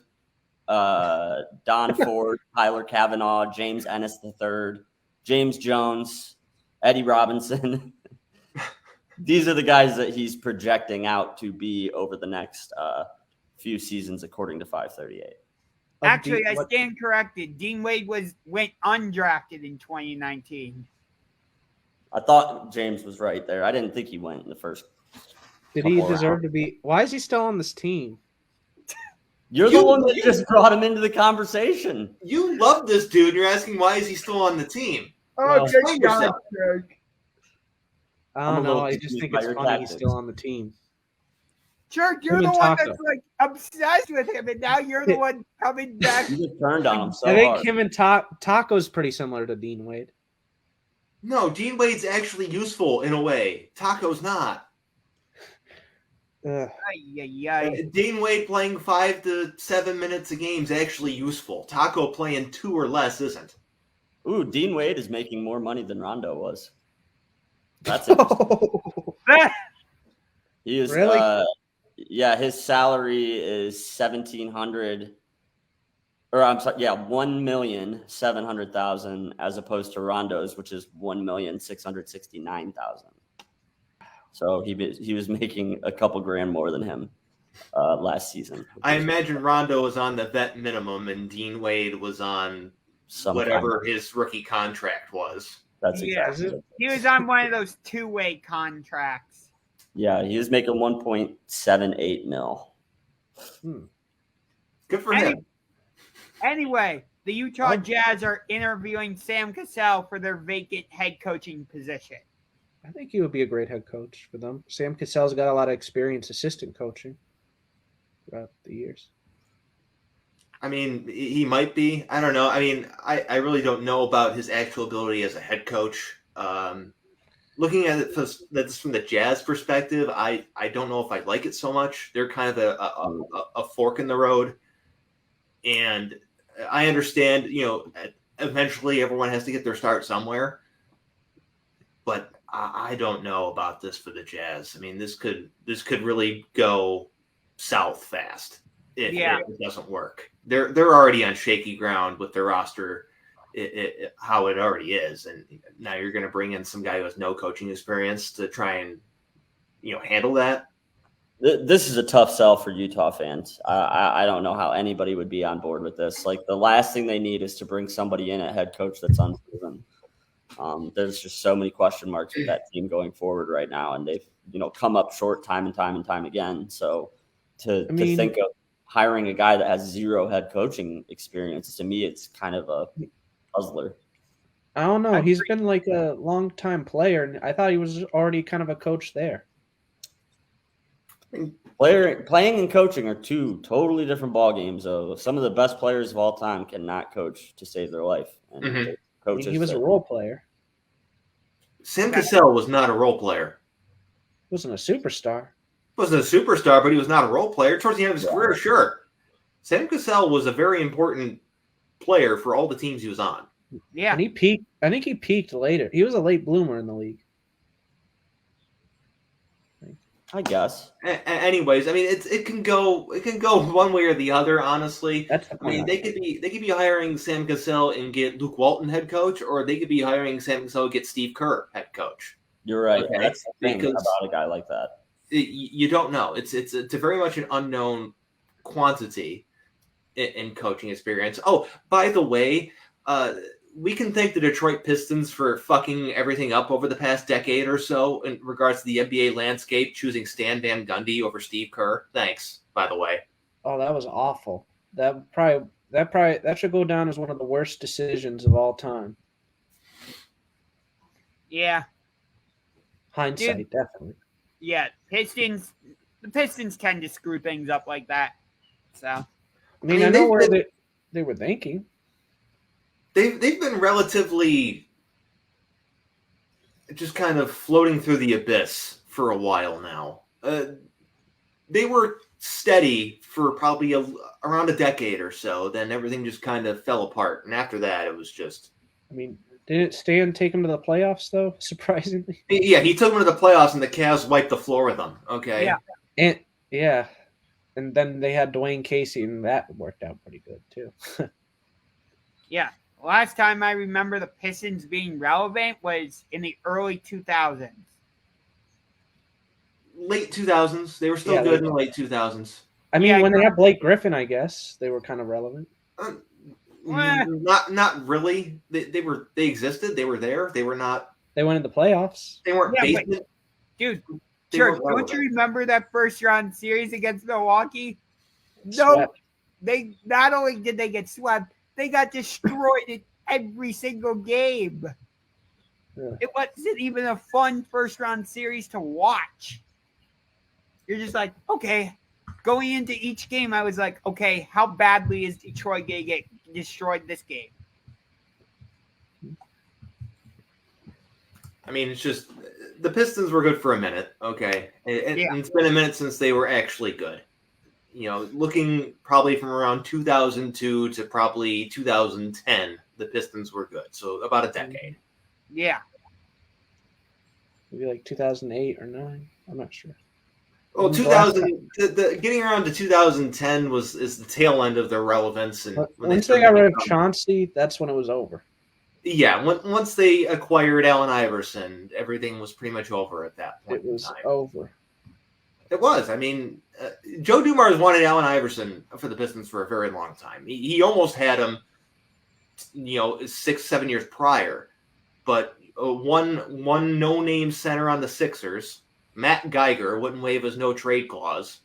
Don Ford, Tyler Kavanaugh, James Ennis III, James Jones, Eddie Robinson. These are the guys that he's projecting out to be over the next few seasons, according to 538. Actually, I stand corrected. Dean Wade went undrafted in 2019. I thought James was right there. I didn't think he went in the first. Did he deserve to be? Why is he still on this team? You're the one that just brought him into the conversation. You love this dude. You're asking why is he still on the team? Oh, explain yourself. I don't know. I just think it's funny he's still on the team. Churk, you're the one that's like obsessed with him, and now you're the one coming back. You just turned on him so I think hard. him and Taco's pretty similar to Dean Wade. No, Dean Wade's actually useful in a way. Taco's not. Dean Wade playing 5 to 7 minutes a game is actually useful. Taco playing 2 or less isn't. Ooh, Dean Wade is making more money than Rondo was. That's interesting. He is really? His salary is $1,700, or I'm sorry, $1,700,000 as opposed to Rondo's, which is $1,669,000. So he was making a couple grand more than him last season. I imagine Rondo was on the vet minimum and Dean Wade was on whatever his rookie contract was. That's Yeah. exactly it. He was on one of those two-way contracts. Yeah, he was making 1.78 mil. Good for him. Anyway, the Utah Jazz are interviewing Sam Cassell for their vacant head coaching position. I think he would be a great head coach for them. Sam Cassell's got a lot of experience assistant coaching throughout the years. I mean, he might be. I don't know. I mean, I really don't know about his actual ability as a head coach. Looking at it from the Jazz perspective, I don't know if I like it so much. They're kind of a fork in the road. And I understand, eventually everyone has to get their start somewhere. But I don't know about this for the Jazz. I mean, this could really go south fast if it doesn't work. They're already on shaky ground with their roster, how it already is, and now you're going to bring in some guy who has no coaching experience to try and handle that. This is a tough sell for Utah fans. I don't know how anybody would be on board with this. Like, the last thing they need is to bring somebody in at head coach that's unproven. There's just so many question marks with that team going forward right now, and they've come up short time and time again. So to think of hiring a guy that has zero head coaching experience, to me, it's kind of a puzzler. I don't know. He's been like a long-time player, and I thought he was already kind of a coach there. Playing and coaching are two totally different ball games. Some of the best players of all time cannot coach to save their life. And coaches, he was a role player. Sam Cassell was not a role player. He wasn't a superstar. Wasn't a superstar, but he was not a role player. Towards the end of his career, sure. Sam Cassell was a very important player for all the teams he was on. Yeah. And he peaked. I think he peaked later. He was a late bloomer in the league. I guess. Anyways, I mean, it can go one way or the other. Honestly, they could be hiring Sam Cassell and get Luke Walton head coach, or they could be hiring Sam Cassell and get Steve Kerr head coach. You're right. Okay? That's the thing about a guy like that. You don't know. It's a very much an unknown quantity in coaching experience. Oh, by the way, we can thank the Detroit Pistons for fucking everything up over the past decade or so in regards to the NBA landscape, choosing Stan Van Gundy over Steve Kerr. Thanks, by the way. Oh, that was awful. That should go down as one of the worst decisions of all time. Yeah. Hindsight, definitely. Yeah, the Pistons tend to screw things up like that. So, I know where they were thinking. They've been relatively just kind of floating through the abyss for a while now. They were steady for probably around a decade or so. Then everything just kind of fell apart, and after that, it was just. Didn't Stan take him to the playoffs though? Surprisingly. Yeah, he took them to the playoffs, and the Cavs wiped the floor with them. Okay. Yeah, and then they had Dwayne Casey, and that worked out pretty good too. Yeah. Last time I remember the Pistons being relevant was in the early 2000s. Late 2000s. They were still good in the late 2000s. When they had Blake Griffin, I guess they were kind of relevant. Not really. They existed. They were there. They were not. They went in the playoffs. They weren't basement. Dude, Churk, don't you remember that first round series against Milwaukee? No, they not only did they get swept, they got destroyed in every single game. Yeah. It wasn't even a fun first-round series to watch. You're just like, okay. Going into each game, I was like, okay, how badly is Detroit going to get destroyed this game? It's just the Pistons were good for a minute, okay? And it's been a minute since they were actually good. Looking probably from around 2002 to probably 2010, the Pistons were good. So about a decade. Yeah. Maybe like 2008 or 9. I'm not sure. Well, 2000, getting around to 2010 is the tail end of their relevance. And once they got rid of Chauncey, that's when it was over. Yeah, once they acquired Allen Iverson, everything was pretty much over at that point. It was over. It was. Joe Dumars wanted Allen Iverson for the Pistons for a very long time. He almost had him 6-7 years prior. But one no-name center on the Sixers, Matt Geiger, wouldn't waive his no-trade clause.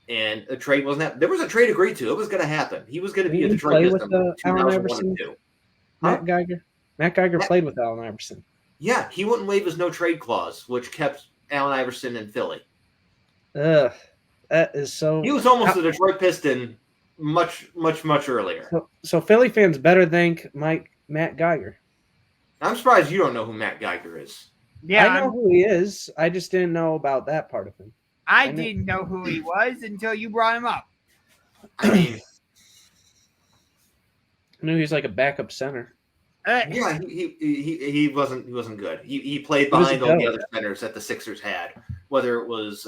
And a trade wasn't there was a trade agreed to. It was going to happen. He was going to be a Detroit Piston. Allen Iverson. Matt Geiger played with Allen Iverson. Yeah, he wouldn't waive his no-trade clause, which kept Allen Iverson in Philly. Ugh, that is so. He was almost a Detroit Piston much earlier. So Philly fans better thank Matt Geiger. I'm surprised you don't know who Matt Geiger is. Yeah, I know who he is. I just didn't know about that part of him. I didn't know who he was until you brought him up. I mean, I knew he was like a backup center. yeah, he wasn't good. He played behind all the other centers that the Sixers had, whether it was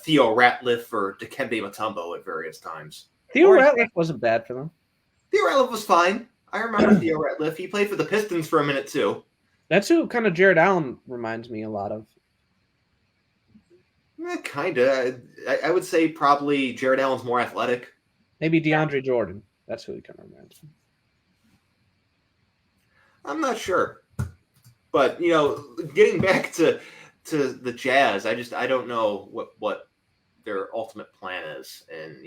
Theo Ratliff or Dikembe Mutombo at various times. Theo Ratliff wasn't bad for them. Theo Ratliff was fine. I remember Theo Ratliff. He played for the Pistons for a minute too. That's who kind of Jared Allen reminds me a lot of. Kind of. I would say probably Jared Allen's more athletic. Maybe DeAndre Jordan. That's who he kind of reminds me. I'm not sure. But, getting back to the Jazz, I don't know what their ultimate plan is. And,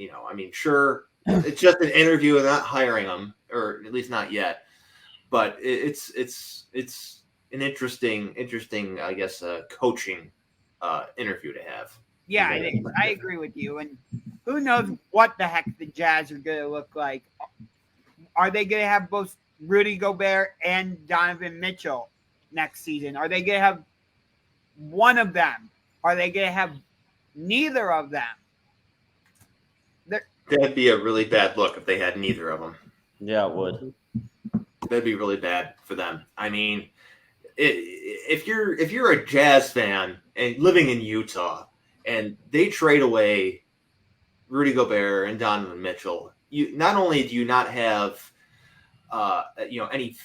sure, it's just an interview and not hiring them, or at least not yet. But it's an interesting, I guess, coaching interview to have. Yeah, I agree with you. And who knows what the heck the Jazz are going to look like. Are they going to have both Rudy Gobert and Donovan Mitchell next season? Are they going to have one of them? Are they going to have neither of them? That'd be a really bad look if they had neither of them. Yeah, it would. That'd be really bad for them. I mean, if you're a Jazz fan and living in Utah and they trade away Rudy Gobert and Donovan Mitchell, you not only do you not have any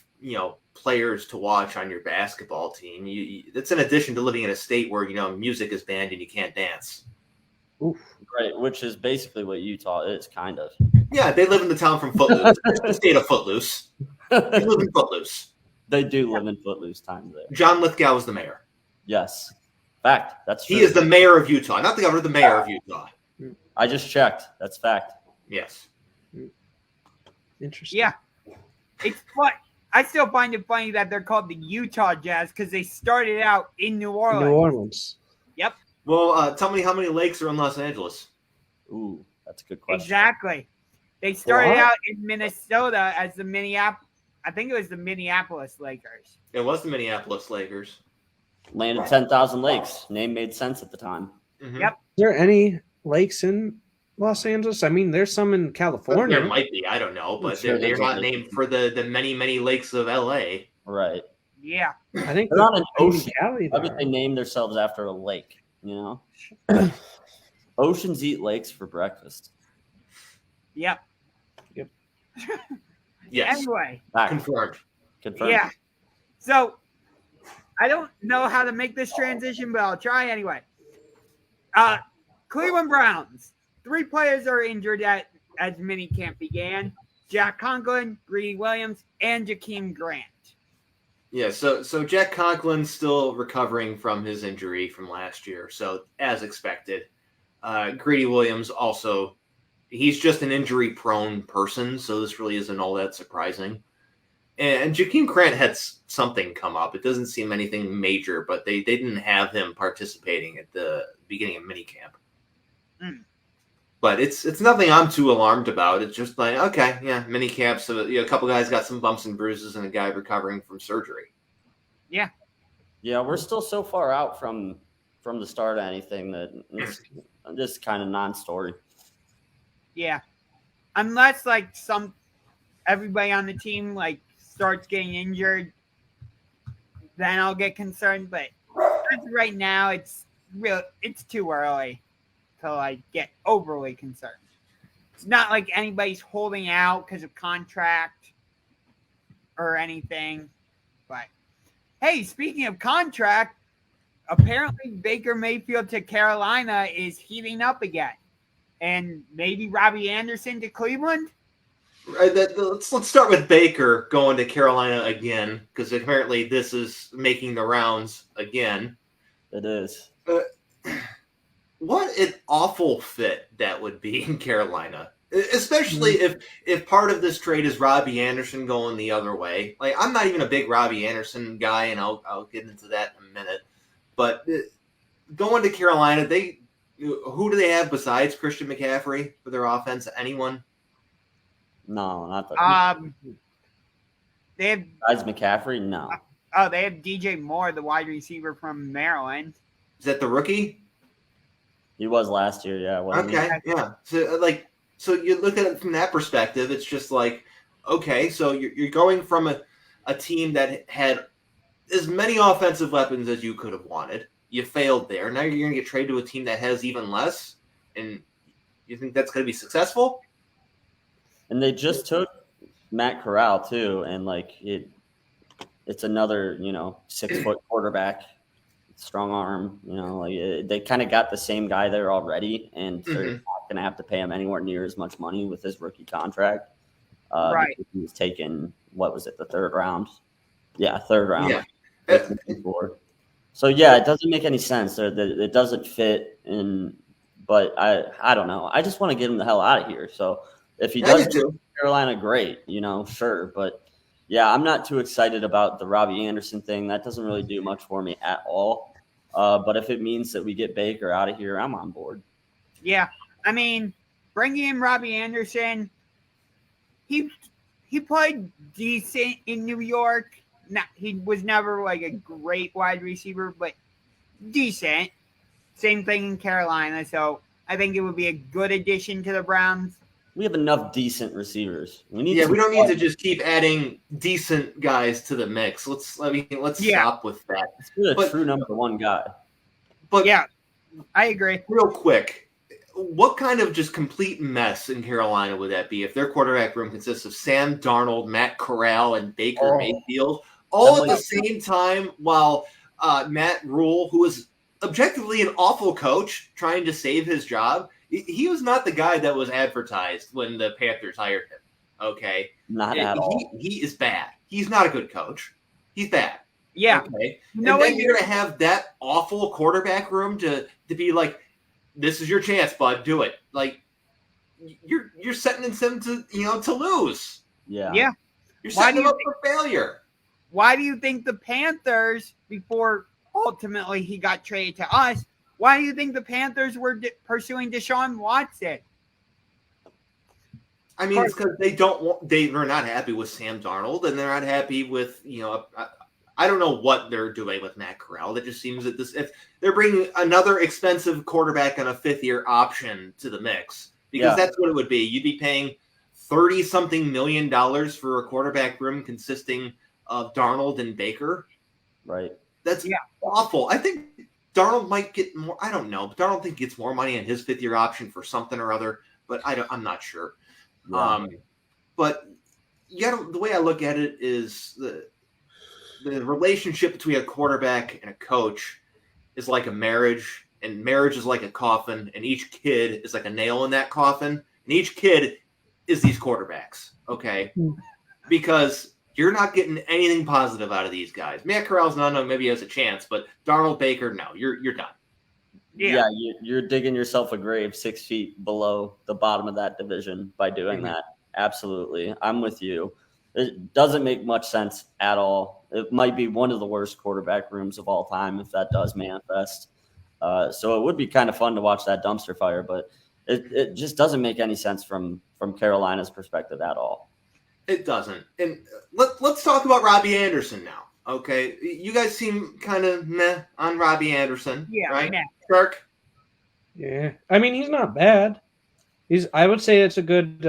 players to watch on your basketball team, that's in addition to living in a state where music is banned and you can't dance. Oof. Right, which is basically what Utah is, kind of. Yeah, they live in the town from Footloose. It's the state of Footloose. They live in Footloose. They do live in Footloose time there. John Lithgow is the mayor. Yes. Fact. That's true. He is the mayor of Utah, not the governor, the mayor of Utah. I just checked. That's fact. Yes. Interesting. Yeah. It's fun. I still find it funny that they're called the Utah Jazz because they started out in New Orleans. New Orleans. Yep. Well, tell me how many lakes are in Los Angeles? Ooh, that's a good question. Exactly. They started out in Minnesota as the Minneapolis. I think it was the Minneapolis Lakers. It was the Minneapolis Lakers. Land of 10,000 lakes. Name made sense at the time. Mm-hmm. Yep. Is there any lakes in Los Angeles? I mean, there's some in California. There might be. I don't know. But Sure, they're not there's named for the many, many lakes of L.A. Right. Yeah. I think They're not an ocean. Cali, Why would they name themselves after a lake? Oceans eat lakes for breakfast. Yep. Yes. Anyway. Fact. Confirmed. Confirmed. Yeah. So I don't know how to make this transition, but I'll try anyway. Cleveland Browns. 3 players are injured as minicamp began. Jack Conklin, Greedy Williams, and Jakeem Grant. Yeah, so Jack Conklin's still recovering from his injury from last year, so as expected. Greedy Williams also, he's just an injury-prone person, so this really isn't all that surprising. And Jakeem Grant had something come up. It doesn't seem anything major, but they didn't have him participating at the beginning of minicamp. But it's nothing I'm too alarmed about. It's just like, okay, yeah, minicamp. So a couple guys got some bumps and bruises, and a guy recovering from surgery. Yeah. Yeah, we're still so far out from the start of anything that it's just kind of non-story. Yeah. Unless everybody on the team starts getting injured, then I'll get concerned. But right now, it's too early to get overly concerned. It's not like anybody's holding out because of contract or anything. But hey, speaking of contract, apparently Baker Mayfield to Carolina is heating up again. And maybe Robbie Anderson to Cleveland? Let's start with Baker going to Carolina again, because apparently this is making the rounds again. It is. What an awful fit that would be in Carolina, especially if part of this trade is Robbie Anderson going the other way. Like, I'm not even a big Robbie Anderson guy, and I'll get into that in a minute. But going to Carolina, who do they have besides Christian McCaffrey for their offense? Anyone? No, not the. They have besides McCaffrey. No. They have DJ Moore, the wide receiver from Maryland. Is that the rookie? He was last year, yeah. Okay, yeah. So you look at it from that perspective. It's just like, okay, so you're going from a team that had as many offensive weapons as you could have wanted. You failed there. Now you're going to get traded to a team that has even less, and you think that's going to be successful? And they just took Matt Corral too, and it's another 6-foot quarterback, strong arm. They kind of got the same guy there already, and they're not going to have to pay him anywhere near as much money with his rookie contract. Right. He was taken. What was it? The third round. Yeah, third round. Yeah. So yeah, it doesn't make any sense. It doesn't fit in. But I don't know. I just want to get him the hell out of here. So if he does Carolina, great. Sure. But yeah, I'm not too excited about the Robbie Anderson thing. That doesn't really do much for me at all. But if it means that we get Baker out of here, I'm on board. Yeah, I mean, bringing in Robbie Anderson, he played decent in New York. He was never like a great wide receiver, but decent. Same thing in Carolina. So I think it would be a good addition to the Browns. We have enough decent receivers. We don't need to just keep adding decent guys to the mix. Let's stop with that. Let's be a true number one guy. But yeah, I agree. Real quick, what kind of just complete mess in Carolina would that be if their quarterback room consists of Sam Darnold, Matt Corral, and Baker Mayfield all at the same time, while Matt Rule, who was objectively an awful coach trying to save his job, he was not the guy that was advertised when the Panthers hired him. Okay, not at all. He is bad. He's not a good coach. He's bad. Yeah. Okay. And then you're gonna have that awful quarterback room to be like, this is your chance, bud. Do it. Like, you're setting them to lose. Yeah. Yeah. You're setting them up for failure. Why do you think the Panthers, before ultimately he got traded to us, why do you think the Panthers were pursuing Deshaun Watson? I mean, it's because they're not happy with Sam Darnold, and they're not happy with, I don't know what they're doing with Matt Corral. It just seems that if they're bringing another expensive quarterback on a 5th-year option to the mix, because that's what it would be. You'd be paying $30-something million for a quarterback room consisting of Darnold and Baker. Right. That's awful. I think Darnold might get more. I don't know. Darnold think gets more money on his 5th-year option for something or other, but I'm not sure. Yeah. But the way I look at it is the relationship between a quarterback and a coach is like a marriage, and marriage is like a coffin, and each kid is like a nail in that coffin, and each kid is these quarterbacks, okay? Because you're not getting anything positive out of these guys. Matt Corral's maybe he has a chance, but Darnold, Baker, no, you're done. Yeah, you're digging yourself a grave 6 feet below the bottom of that division by doing that. Absolutely. I'm with you. It doesn't make much sense at all. It might be one of the worst quarterback rooms of all time if that does manifest. So it would be kind of fun to watch that dumpster fire, but it just doesn't make any sense from Carolina's perspective at all. It doesn't. And let's talk about Robbie Anderson now. Okay, you guys seem kind of meh on Robbie Anderson, right? Churk? Yeah, I mean, he's not bad. I would say it's a good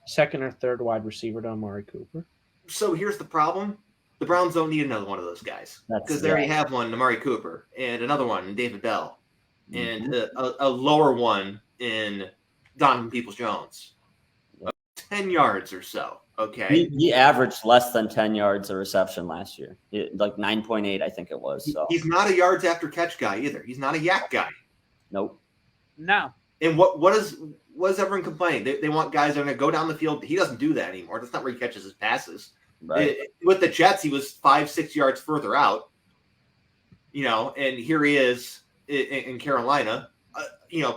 second or third wide receiver to Amari Cooper. So here's the problem: the Browns don't need another one of those guys because they already have one, Amari Cooper, and another one in David Bell, and a lower one in Donovan Peoples-Jones, 10 yards or so. Okay, he averaged less than 10 yards a reception last year, like 9.8, I think it was. So he's not a yards after catch guy either. He's not a yak guy. Nope. No. And what is everyone complaining? They want guys that are going to go down the field. He doesn't do that anymore. That's not where he catches his passes. Right. With the Jets, he was 5-6 yards further out. And here he is in Carolina,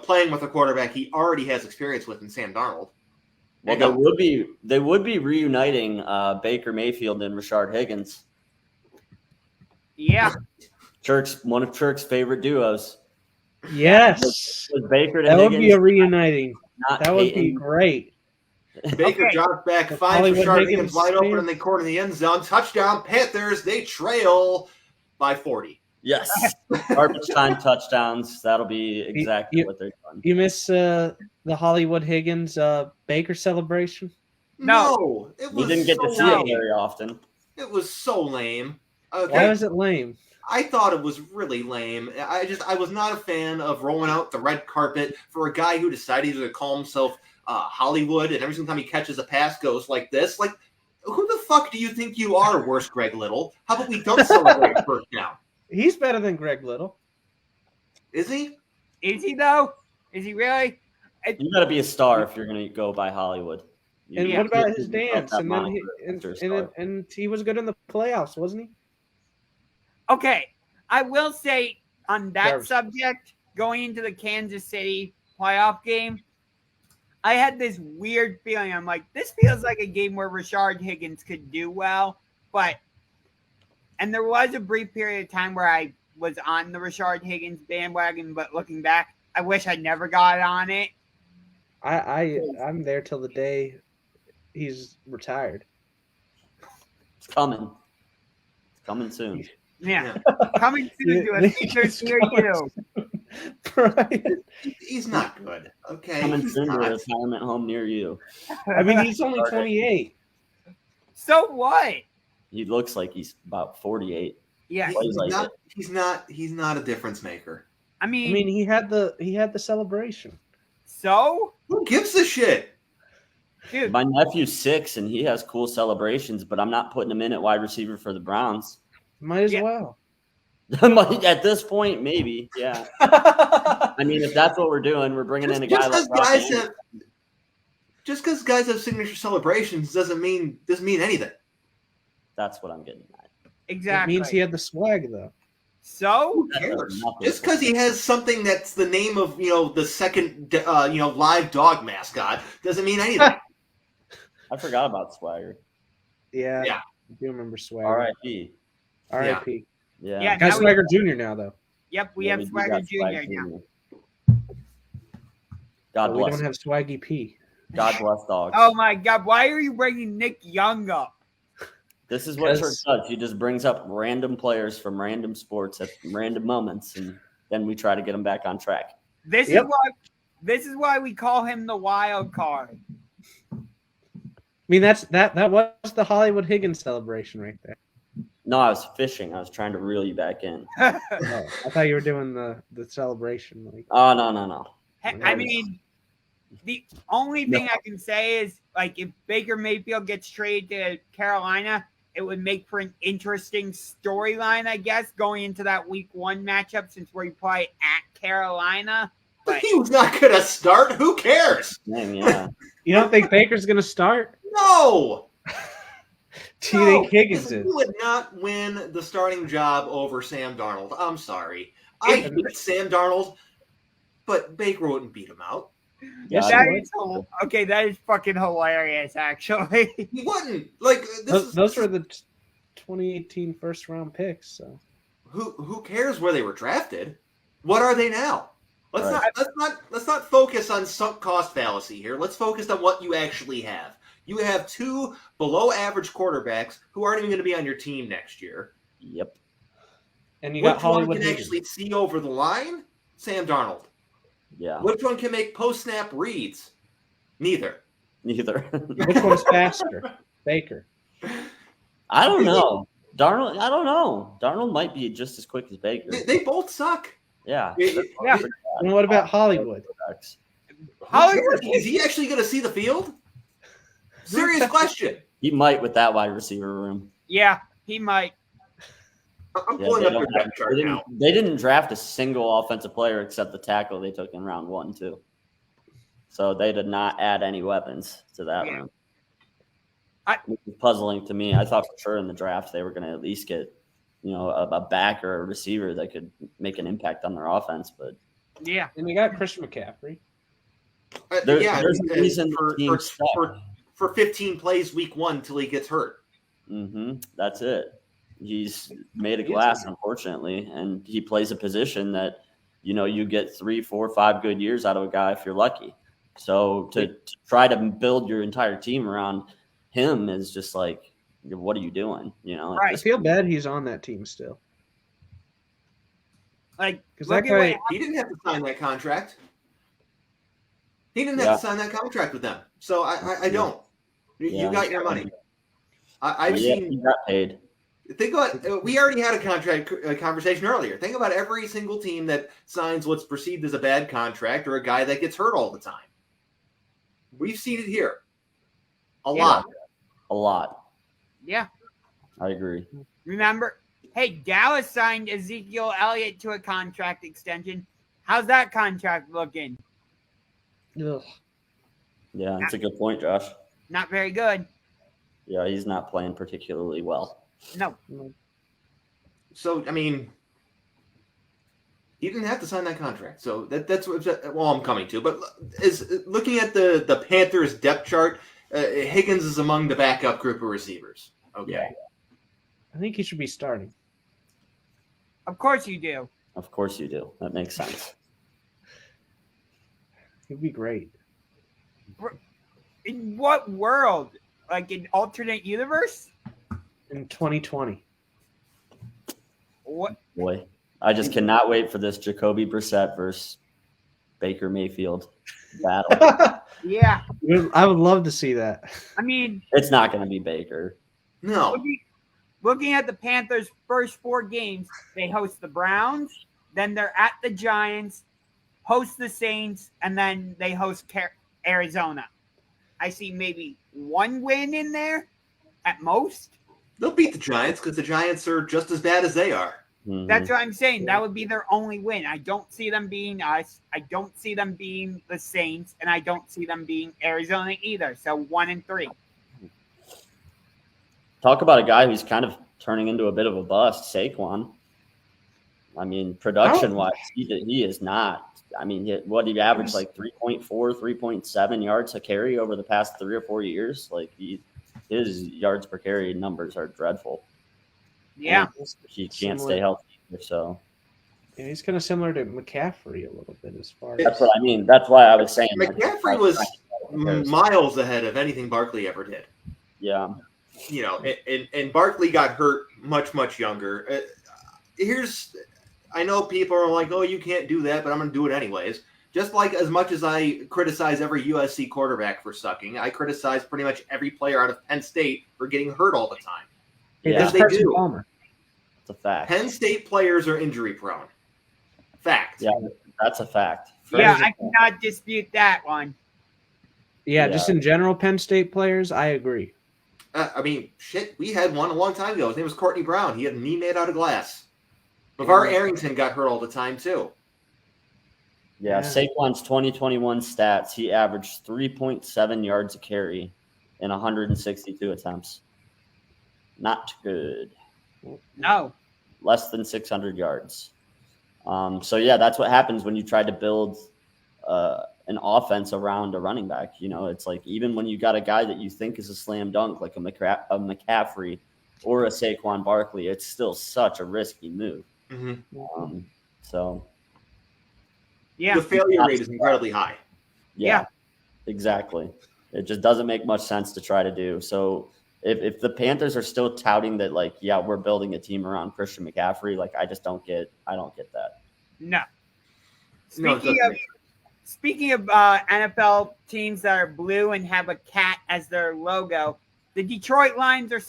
playing with a quarterback he already has experience with in Sam Darnold. Well, they would be reuniting Baker Mayfield and Rashard Higgins. Yeah. One of Churk's favorite duos. Yes. With Baker and That Higgins. would be a reuniting. That would be Peyton. great. Baker drops back, finds Hollywood Rashard Higgins Higgins wide open fans. in the corner of the end zone. Touchdown, Panthers. They trail by 40. Yes. Garbage time touchdowns. That'll be exactly what they're doing. You miss the Hollywood Higgins Baker celebration? No. We didn't get to see it very often. It was so lame. Okay. Why was it lame? I thought it was really lame. I was not a fan of rolling out the red carpet for a guy who decided to call himself Hollywood, and every single time he catches a pass goes like this. Like, who the fuck do you think you are, worst Greg Little? How about we don't celebrate first down? He's better than Greg Little. Is he? Is he though? Is he really? You got to be a star if you're going to go by Hollywood. And what about his dance? And then he, and he was good in the playoffs, wasn't he? Okay, I will say on that subject, going into the Kansas City playoff game, I had this weird feeling. I'm like, this feels like a game where Rashard Higgins could do well, and there was a brief period of time where I was on the Rashard Higgins bandwagon, but looking back, I wish I never got on it. I'm there till the day he's retired. It's coming. It's coming soon. Yeah. Coming soon to a future near you. Brian. He's not good. Okay. Coming soon to a retirement home near you. I mean, he's only 28. So what? He looks like he's about 48. Yeah. He's not a difference maker. I mean, he had the celebration. So? Who gives a shit? Dude. My nephew's 6 and he has cool celebrations, but I'm not putting him in at wide receiver for the Browns. Might as well. At this point, maybe. Yeah. I mean, if that's what we're doing, we're bringing in a guy like Bryan. Just because guys have signature celebrations doesn't mean anything. That's what I'm getting at. Exactly. It means he had the swag, though. So? Who cares? Just because he has something that's the name of the second live dog mascot doesn't mean anything. I forgot about Swagger. Yeah. I do remember Swagger. R.I.P. R.I.P. Yeah. Got Swagger Jr. now, though. Yep, we have Swagger Jr. now. God bless. We don't have Swaggy P. God bless dogs. Oh my God! Why are you bringing Nick Young up? This is what Churk does. He just brings up random players from random sports at random moments, and then we try to get them back on track. This is why we call him the wild card. I mean, that was the Hollywood Higgins celebration right there. No, I was fishing. I was trying to reel you back in. Oh, I thought you were doing the celebration. Oh, no. I mean, the only thing I can say is, like, if Baker Mayfield gets traded to Carolina, it would make for an interesting storyline, I guess, going into that week 1 matchup since we play at Carolina. But he was not going to start. Who cares? Man, yeah. You don't think Baker's going to start? No. Do you think Higgins is? He would not win the starting job over Sam Darnold. I'm sorry. I hate Sam Darnold, but Baker wouldn't beat him out. Yes, that is fucking hilarious, actually. He wouldn't. Like those were the 2018 first round picks. So who cares where they were drafted? What are they now? Let's not focus on sunk cost fallacy here. Let's focus on what you actually have. You have 2 below average quarterbacks who aren't even going to be on your team next year. Yep. And you Which got Hollywood one can actually see over the line? Sam Darnold. Yeah. Which one can make post-snap reads? Neither. Which one's faster? Baker. I don't know. Darnold, I don't know. Darnold might be just as quick as Baker. They both suck. Yeah. And what about Hollywood? Is he actually going to see the field? Serious question. He might with that wide receiver room. Yeah, he might. I'm pulling up your depth chart now. They didn't draft a single offensive player except the tackle they took in round 1, too. So they did not add any weapons to that room. Which is puzzling to me. I thought for sure in the draft they were going to at least get, a back or a receiver that could make an impact on their offense. But yeah, and they got Christian McCaffrey. There's a reason for 15 plays week 1 till he gets hurt. That's it. He's made of glass, unfortunately, and he plays a position that you get 3, 4, 5 good years out of a guy if you're lucky. So to try to build your entire team around him is just like, what are you doing? Right. I feel bad he's on that team still. Like, because that guy, he didn't have to sign that contract. He didn't have to sign that contract with them. So I don't. You got your money. I've seen. He got paid. Think about. We already had a contract conversation earlier. Think about every single team that signs what's perceived as a bad contract or a guy that gets hurt all the time. We've seen it here. A lot. Yeah. I agree. Remember, hey, Dallas signed Ezekiel Elliott to a contract extension. How's that contract looking? Ugh. Yeah, that's a good point, Josh. Not very good. Yeah, he's not playing particularly well. No. So, I mean, he didn't have to sign that contract. So that's what I'm coming to. But is looking at the Panthers depth chart, Higgins is among the backup group of receivers. Okay. Yeah. I think he should be starting. Of course you do. Of course you do. That makes sense. He'd be great. In what world? Like an alternate universe? In 2020. What? Boy, I just cannot wait for this Jacoby Brissett versus Baker Mayfield battle. Yeah. I would love to see that. I mean, it's not going to be Baker. No. Looking at the Panthers' first 4 games, they host the Browns, then they're at the Giants, host the Saints, and then they host Arizona. I see maybe 1 win in there at most. They'll beat the Giants because the Giants are just as bad as they are. Mm-hmm. That's what I'm saying. That would be their only win. I don't see them being us. I don't see them being the Saints, and I don't see them being Arizona either. So 1-3. Talk about a guy who's kind of turning into a bit of a bust, Saquon. I mean, production-wise, he is not. I mean, he averaged like 3.4, 3.7 yards a carry over the past 3 or 4 years. Like his yards per carry numbers are dreadful. Yeah, he can't stay healthy either, so. Yeah, he's kind of similar to McCaffrey a little bit as far as. That's what I mean. That's why I was saying McCaffrey was miles ahead of anything Barkley ever did. Yeah. And Barkley got hurt much younger. I know people are like, oh, you can't do that, but I'm going to do it anyways. Just like as much as I criticize every USC quarterback for sucking, I criticize pretty much every player out of Penn State for getting hurt all the time. Yeah, they do. Palmer. It's a fact. Penn State players are injury prone. Fact. Yeah, that's a fact. Yeah, I cannot dispute that one. Yeah, just in general, Penn State players, I agree. I mean, shit, we had one a long time ago. His name was Courtney Brown. He had a knee made out of glass. LeVar Arrington got hurt all the time, too. Yeah, Saquon's 2021 stats, he averaged 3.7 yards a carry in 162 attempts. Not good. No. Less than 600 yards. So, that's what happens when you try to build an offense around a running back. It's like even when you got a guy that you think is a slam dunk, like a McCaffrey or a Saquon Barkley, it's still such a risky move. Mm-hmm. Yeah, the failure rate is incredibly high. Yeah, exactly. It just doesn't make much sense to try to do. So if the Panthers are still touting that, like, we're building a team around Christian McCaffrey, like, I don't get that. No. Speaking of NFL teams that are blue and have a cat as their logo, the Detroit Lions are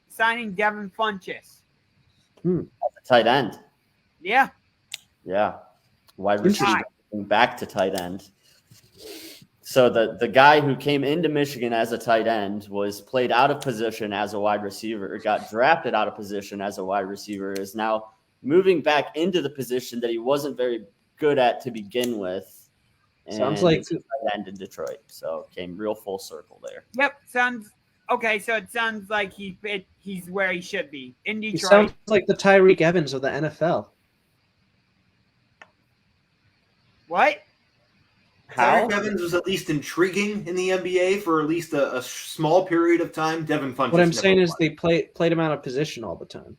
signing Devin Funchess. Tight end. Yeah. Yeah. Wide receiver back to tight end. So the guy who came into Michigan as a tight end was played out of position as a wide receiver, got drafted out of position as a wide receiver, is now moving back into the position that he wasn't very good at to begin with. Sounds and like it's a tight end in Detroit. So came real full circle there. Yep, sounds okay. So it sounds like he's where he should be in he Detroit. sounds like the Tyreek Evans of the NFL. What? How? Tyreek Evans was at least intriguing in the NBA for at least a small period of time. Devin Funchess. What I'm saying is was. they played him out of position all the time.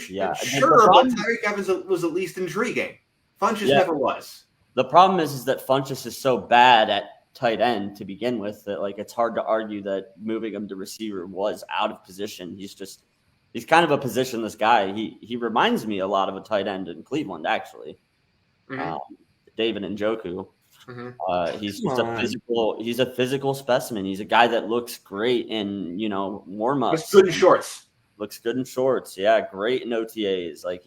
Yeah, Sure, but Tyreek Evans was at least intriguing. Funchess never was. The problem is that Funchess is so bad at tight end to begin with that like it's hard to argue that moving him to receiver was out of position. He's kind of a positionless guy. He reminds me a lot of a tight end in Cleveland, actually. David Njoku. He's just a physical. He's a physical specimen. He's a guy that looks great in warm-ups. Looks good in shorts. Looks good in shorts. Yeah, great in OTAs. Like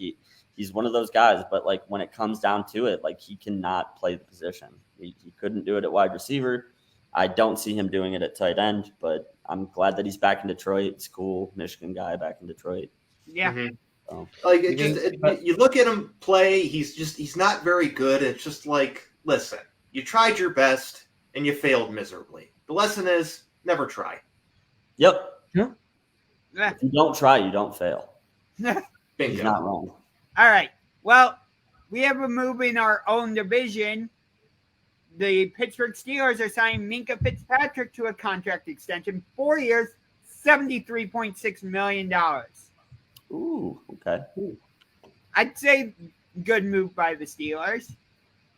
he's one of those guys. But like when it comes down to it, like he cannot play the position. He couldn't do it at wide receiver. I don't see him doing it at tight end. But I'm glad that he's back in Detroit. It's cool, Michigan guy back in Detroit. Yeah. So. Like you look at him play, he's not very good. It's just like, listen, you tried your best and you failed miserably. The lesson is never try. Yep. Yeah. If you don't try, you don't fail. Bingo. He's not wrong. All right. Well, we have a move in our own division. The Pittsburgh Steelers are signing Minkah Fitzpatrick to a contract extension, 4 years, $73.6 million. Ooh, okay. I'd say good move by the Steelers.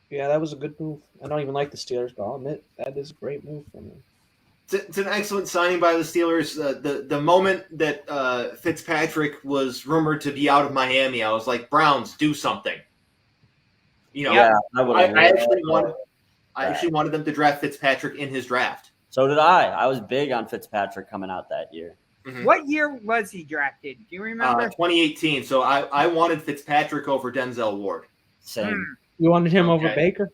Yeah, that was a good move. I don't even like the Steelers, but I'll admit that is a great move for me. It's an excellent signing by the Steelers. The moment that Fitzpatrick was rumored to be out of Miami, I was like, Browns, do something. Yeah, I actually wanted them to draft Fitzpatrick in his draft. So did I. I was big on Fitzpatrick coming out that year. Mm-hmm. What year was he drafted? Do you remember? 2018. So I wanted Fitzpatrick over Denzel Ward. Same. You wanted him over Baker?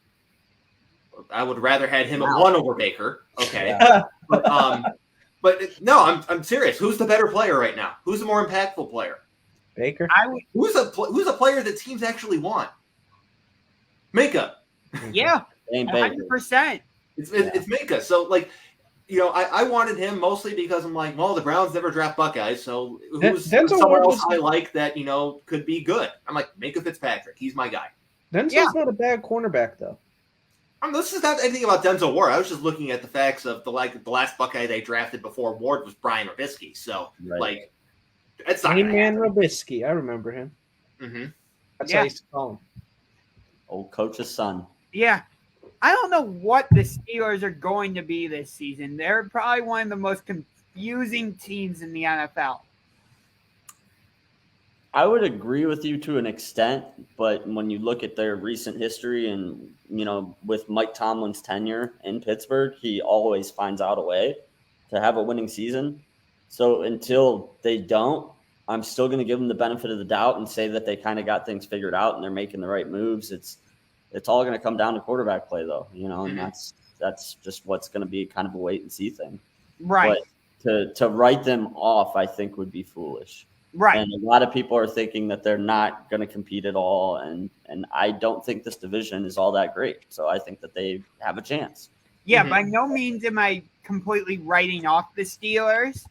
I would rather had him at one over Baker. Okay. Yeah. But no, I'm serious. Who's the better player right now? Who's the more impactful player? Baker. Who's a player that teams actually want? Minkah. Yeah, 100%. It's Minkah. So like, I wanted him mostly because I'm like, well, the Browns never draft Buckeyes, so who's someone else I like that could be good? I'm like, Minkah Fitzpatrick. He's my guy. Denzel's not a bad cornerback though. This is not anything about Denzel Ward. I was just looking at the facts of the last Buckeye they drafted before Ward was Bryan Robisky. So it's not man Robisky. I remember him. Mm-hmm. That's how I used to call him. Old coach's son. Yeah. I don't know what the Steelers are going to be this season. They're probably one of the most confusing teams in the NFL. I would agree with you to an extent, but when you look at their recent history and, with Mike Tomlin's tenure in Pittsburgh, he always finds out a way to have a winning season. So until they don't, I'm still going to give them the benefit of the doubt and say that they kind of got things figured out and they're making the right moves. It's all going to come down to quarterback play, though, and that's just what's going to be kind of a wait and see thing. Right. But to write them off, I think would be foolish. Right. And a lot of people are thinking that they're not going to compete at all. And I don't think this division is all that great. So I think that they have a chance. Yeah, by no means am I completely writing off the Steelers.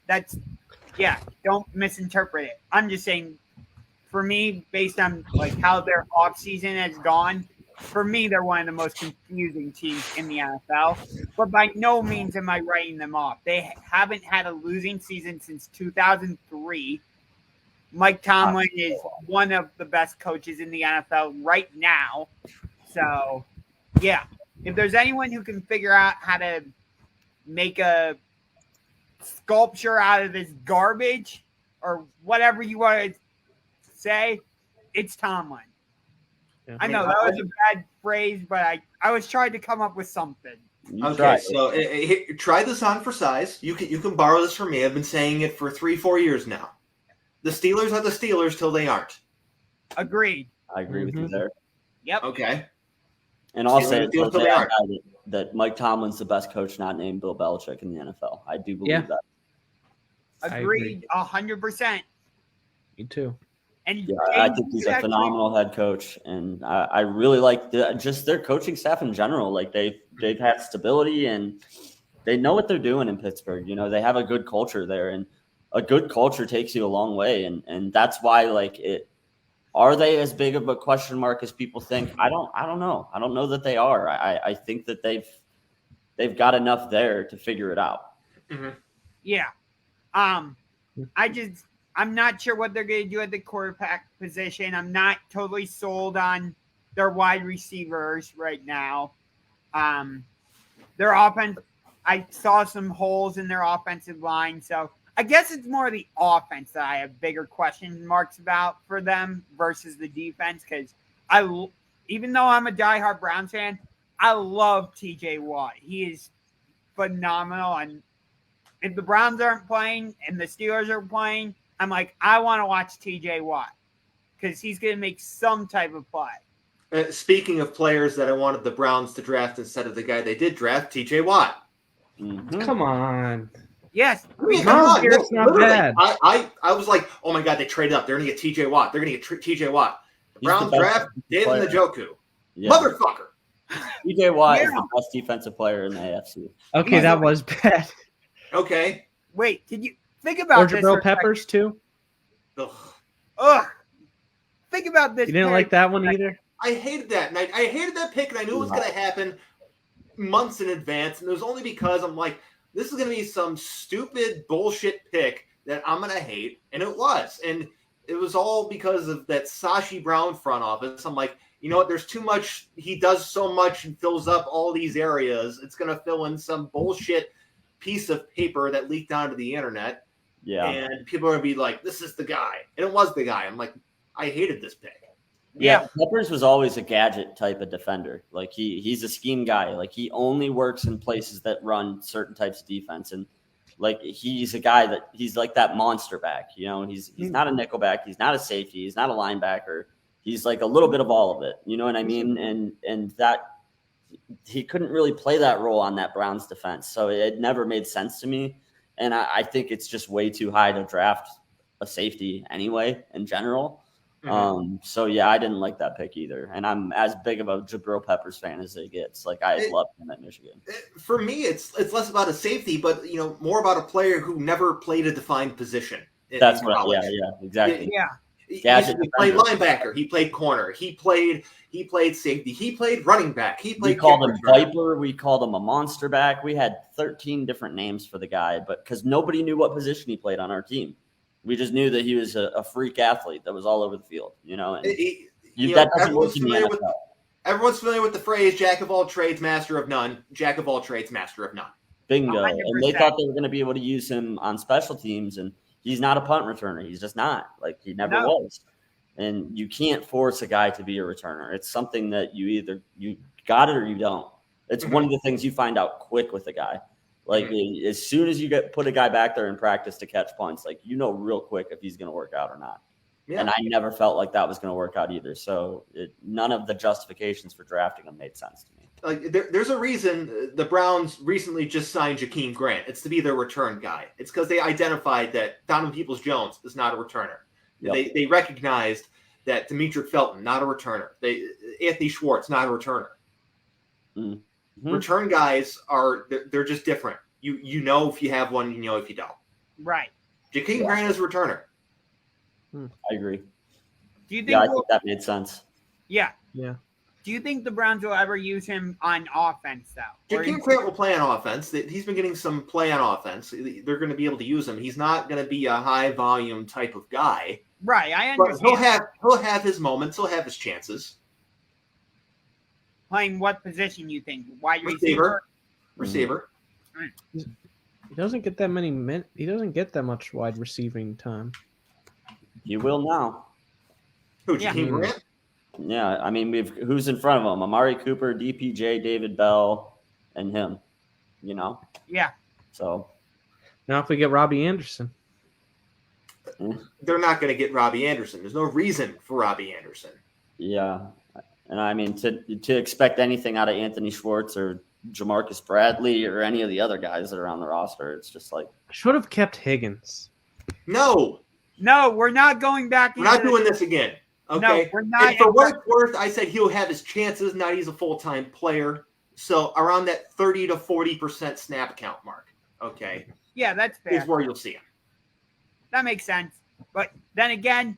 Don't misinterpret it. I'm just saying, for me, based on how their offseason has gone, for me, they're one of the most confusing teams in the NFL. But by no means am I writing them off. They haven't had a losing season since 2003. Mike Tomlin is one of the best coaches in the NFL right now. So, yeah, if there's anyone who can figure out how to make a sculpture out of this garbage or whatever you want to say, it's Tomlin. Yeah. I know that was a bad phrase, but I was trying to come up with something. Okay, so try this on for size. You can borrow this from me. I've been saying it for 3-4 years now. The Steelers are the Steelers till they aren't. Agreed. I agree with you there. Yep. Okay. And I'll say that Mike Tomlin's the best coach not named Bill Belichick in the NFL. I do believe that. Agreed 100%. Me too. And Yeah, I James, think he's you a actually- phenomenal head coach, and I really like just their coaching staff in general. Like they've had stability and they know what they're doing in Pittsburgh. You know, they have a good culture there, and a good culture takes you a long way, and that's why like it. Are they as big of a question mark as people think? I don't know. I don't know that they are. I think that they've got enough there to figure it out. Mm-hmm. Yeah. I'm not sure what they're going to do at the quarterback position. I'm not totally sold on their wide receivers right now. Their offense, I saw some holes in their offensive line. So I guess it's more the offense that I have bigger question marks about for them versus the defense. Because even though I'm a diehard Browns fan, I love TJ Watt. He is phenomenal. And if the Browns aren't playing and the Steelers are playing, I'm like, I want to watch TJ Watt because he's going to make some type of play. Speaking of players that I wanted the Browns to draft instead of the guy they did draft, TJ Watt. Mm-hmm. Come on. Yes. I mean, Come on, no, it's not literally, bad. I was like, oh my God, they traded up. They're going to get TJ Watt. They're going to get TJ Watt. The He's the Browns best draft David player. Njoku. Yeah. Motherfucker. TJ Watt is Yeah. the best defensive player in the AFC. Okay, that was bad. Okay. Wait, did you think about Or this? Jabril for a second? Peppers too. Ugh. Ugh. Think about this. You didn't pick. like that one either. I hated that. And I hated that pick, and I knew it was going to happen months in advance. And it was only because I'm like, this is going to be some stupid bullshit pick that I'm going to hate. And it was. And it was all because of that Sashi Brown front office. I'm like, you know what? There's too much. He does so much and fills up all these areas. It's going to fill in some bullshit piece of paper that leaked onto the internet. Yeah. And people are going to be like, this is the guy. And it was the guy. I'm like, I hated this pick. Yeah, Peppers was always a gadget type of defender. Like he's a scheme guy. Like he only works in places that run certain types of defense. And like he's a guy that he's like that monster back. You know, he's not a nickel back. He's not a safety. He's not a linebacker. He's like a little bit of all of it. You know what I mean? And that he couldn't really play that role on that Browns defense. So it never made sense to me. And I think it's just way too high to draft a safety anyway in general. Mm-hmm. So yeah, I didn't like that pick either, and I'm as big of a Jabril Peppers fan as it gets. Like I love him at Michigan. For me, it's less about a safety, but more about a player who never played a defined position. That's what. Yeah, exactly. Yeah. He played linebacker. He played corner. He played safety. He played running back. We called him Viper. We called him a monster back. We had 13 different names for the guy, but because nobody knew what position he played on our team. We just knew that he was a freak athlete that was all over the field, and that doesn't work in the NFL. Everyone's familiar with the phrase "Jack of all trades, master of none." Jack of all trades, master of none. Bingo. 100%. And they thought they were going to be able to use him on special teams, and he's not a punt returner. He's just not. Like he never was. And you can't force a guy to be a returner. It's something that you got it or you don't. It's one of the things you find out quick with a guy. Like as soon as you put a guy back there in practice to catch punts, like real quick if he's going to work out or not. Yeah. And I never felt like that was going to work out either. So none of the justifications for drafting him made sense to me. Like there's a reason the Browns recently just signed Jakeem Grant. It's to be their return guy. It's because they identified that Donovan Peoples-Jones is not a returner. Yep. They recognized that Demetric Felton, not a returner. Anthony Schwartz, not a returner. Mm-hmm. Return guys they're just different. You know if you have one, you know if you don't. Right. Jakeem Grant is a returner. I agree. Do you think? I think that made sense. Yeah. Yeah. Do you think the Browns will ever use him on offense, though? Jakeem Grant will play on offense. He's been getting some play on offense. They're going to be able to use him. He's not going to be a high volume type of guy. Right. I understand. But he'll have his moments. He'll have his chances. Playing what position you think? Wide receiver. He doesn't get that many he doesn't get that much wide receiving time. He will now. Who, Jakeem Grant? Yeah, I mean who's in front of him? Amari Cooper, DPJ, David Bell, and him. Yeah. So now if we get Robbie Anderson. They're not going to get Robbie Anderson. There's no reason for Robbie Anderson. Yeah. And I mean, to expect anything out of Anthony Schwartz or Jamarcus Bradley or any of the other guys that are on the roster, it's just like I should have kept Higgins. No. No, we're not going back. We're not doing this again. Okay. No, we're not. And for what it's worth, I said he'll have his chances. Not he's a full-time player. So around that 30 to 40% snap count mark. Okay. Yeah, that's fair. Is where you'll see him. That makes sense. But then again,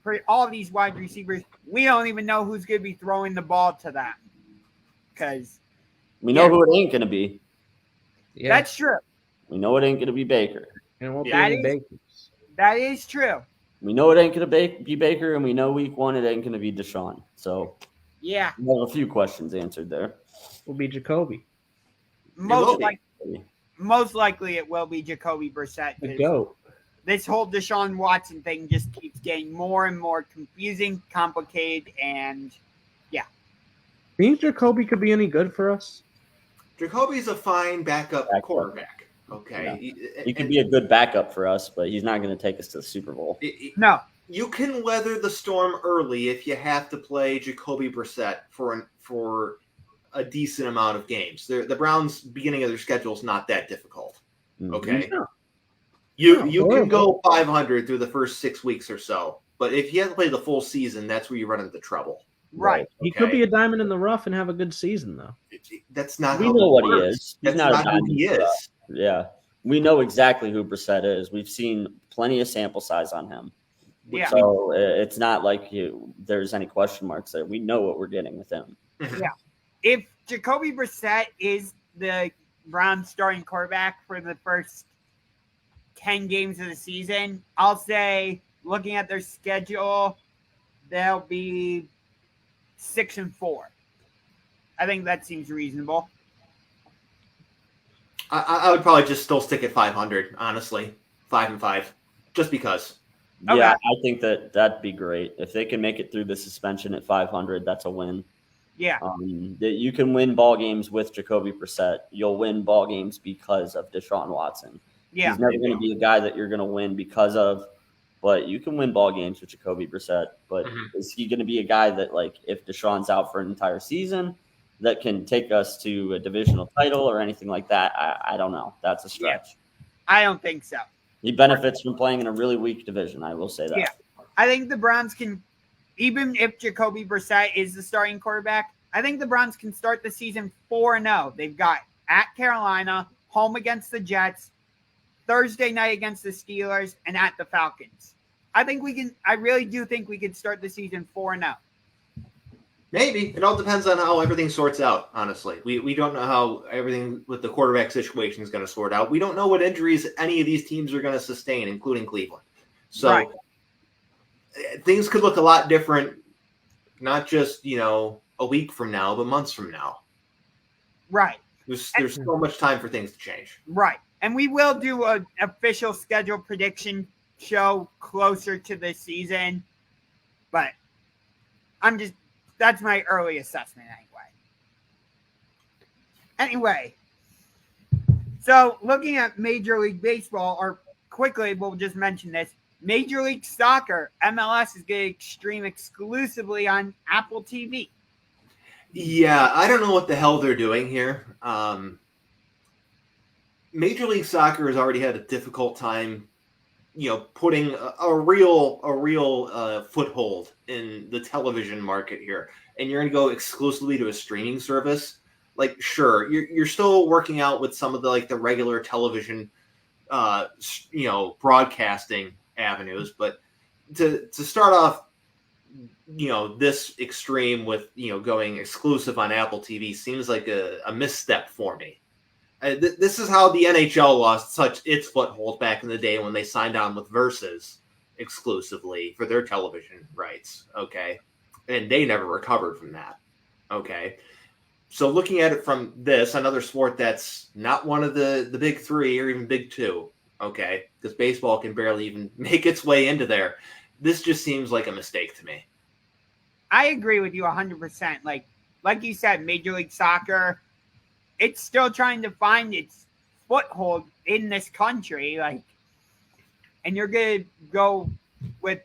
for all these wide receivers, we don't even know who's going to be throwing the ball to them. Because we know who it ain't going to be. Yeah. That's true. We know it ain't going to be Baker. And it won't be That any is- Bakers. That is true. We know it ain't going to be Baker, and we know week 1 it ain't going to be Deshaun. So Yeah. we have a few questions answered there. Will be Jacoby. Most be. likely it will be Jacoby Brissett. The 'cause GOAT. This whole Deshaun Watson thing just keeps getting more and more confusing, complicated, and Think Jacoby could be any good for us? Jacoby's a fine backup quarterback. Okay. He could be a good backup for us, but he's not going to take us to the Super Bowl. no. You can weather the storm early if you have to play Jacoby Brissett for a decent amount of games. The Browns' beginning of their schedule is not that difficult. Okay. No. You can go 500 through the first 6 weeks or so, but if you have to play the full season, that's where you run into trouble. Right. He could be a diamond in the rough and have a good season, though. That's not. We how know it what he works. is. That's He's not a not who he diamond. is. Yeah. We know exactly who Brissett is. We've seen plenty of sample size on him. Yeah. So it's not like there's any question marks there. We know what we're getting with him. If Jacoby Brissett is the Browns starting quarterback for the first 10 games of the season, I'll say, looking at their schedule, they'll be 6-4. I think that seems reasonable. I would probably just still stick at 500, honestly. 5-5, just because. Okay. Yeah, I think that'd be great. If they can make it through the suspension at 500, that's a win. Yeah. That you can win ball games with Jacoby Brissett. You'll win ball games because of Deshaun Watson. Yeah. He's never going to be a guy that you're going to win because of, but you can win ball games with Jacoby Brissett. But is he going to be a guy that, like, if Deshaun's out for an entire season, that can take us to a divisional title or anything like that? I don't know. That's a stretch. I don't think so. He benefits from playing in a really weak division. I will say that. Yeah. I think the Browns can, even if Jacoby Brissett is the starting quarterback, I think the Browns can start the season 4-0. They've got at Carolina, home against the Jets, Thursday night against the Steelers, and at the Falcons. I really do think we could start the season 4-0. Maybe. It all depends on how everything sorts out, honestly. We don't know how everything with the quarterback situation is going to sort out. We don't know what injuries any of these teams are going to sustain, including Cleveland. So things could look a lot different, not just, a week from now, but months from now. Right. There's so much time for things to change. Right. And we will do an official schedule prediction show closer to the season. But that's my early assessment anyway. So looking at Major League Baseball, or quickly, we'll just mention this. Major League Soccer, MLS, is going to stream exclusively on Apple TV. Yeah, I don't know what the hell they're doing here. Major League Soccer has already had a difficult time, putting a real foothold in the television market here. And you're going to go exclusively to a streaming service. Like, sure, you're still working out with some of the regular television, broadcasting avenues, but to start off, this extreme with going exclusive on Apple TV seems like a misstep for me. This is how the NHL lost its foothold back in the day when they signed on with Versus exclusively for their television rights. Okay, and they never recovered from that. Okay. So looking at it from another sport that's not one of the big three or even big two, okay, because baseball can barely even make its way into there. This just seems like a mistake to me. I agree with you 100%. Like you said, Major League Soccer, it's still trying to find its foothold in this country. And you're going to go with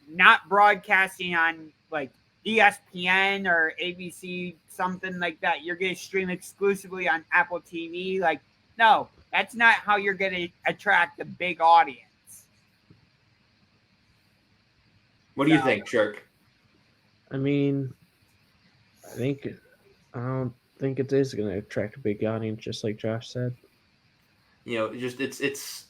not broadcasting on ESPN or ABC, something like that. You're going to stream exclusively on Apple TV. No, that's not how you're going to attract a big audience. What do you think, Churk? I mean, I don't think it is going to attract a big audience, just like Josh said. Just it's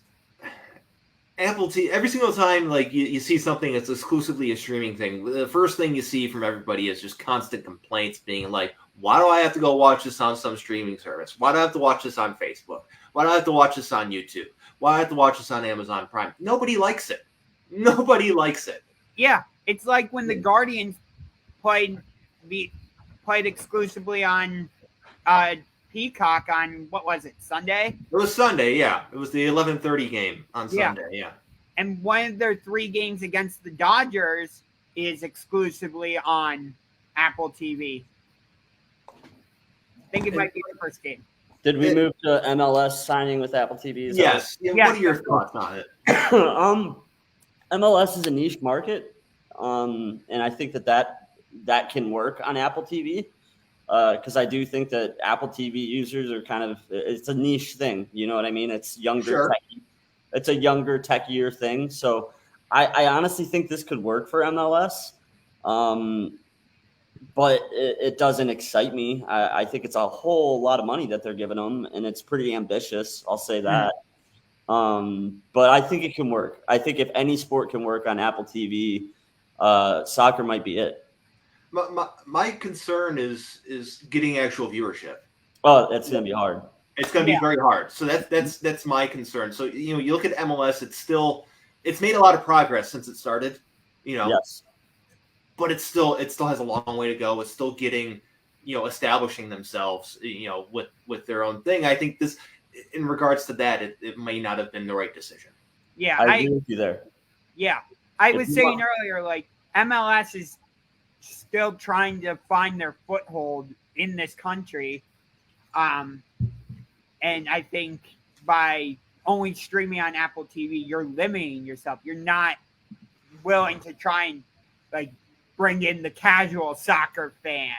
Apple TV. Every single time, like you see something that's exclusively a streaming thing, the first thing you see from everybody is just constant complaints, being like, "Why do I have to go watch this on some streaming service? Why do I have to watch this on Facebook? Why do I have to watch this on YouTube? Why do I have to watch this on Amazon Prime?" Nobody likes it. Nobody likes it. Yeah, it's like when the Guardians played exclusively on Peacock on, what was it, Sunday? It was Sunday, yeah. It was the 11:30 game on Sunday, yeah. And one of their 3 games against the Dodgers is exclusively on Apple TV. I think it might be the first game. Did we move to MLS signing with Apple TV? Yes. Yeah, what are your thoughts on it? MLS is a niche market, and I think that can work on Apple TV. Because I do think that Apple TV users are it's a niche thing. You know what I mean? It's younger. Sure. It's a younger, techier thing. So I honestly think this could work for MLS. But it doesn't excite me. I think it's a whole lot of money that they're giving them, and it's pretty ambitious. I'll say that. But I think it can work. I think if any sport can work on Apple TV, soccer might be it. My concern is getting actual viewership. Oh, that's going to be hard. It's going to be very hard. So that's my concern. So you look at MLS, it's made a lot of progress since it started. Yes. But it still has a long way to go. It's still getting, establishing themselves, with their own thing. I think this, in regards to that, it may not have been the right decision. Yeah, I agree with you there. Yeah, I was saying earlier, like MLS is still trying to find their foothold in this country, and I think by only streaming on Apple TV, you're limiting yourself. You're not willing to try and bring in the casual soccer fan.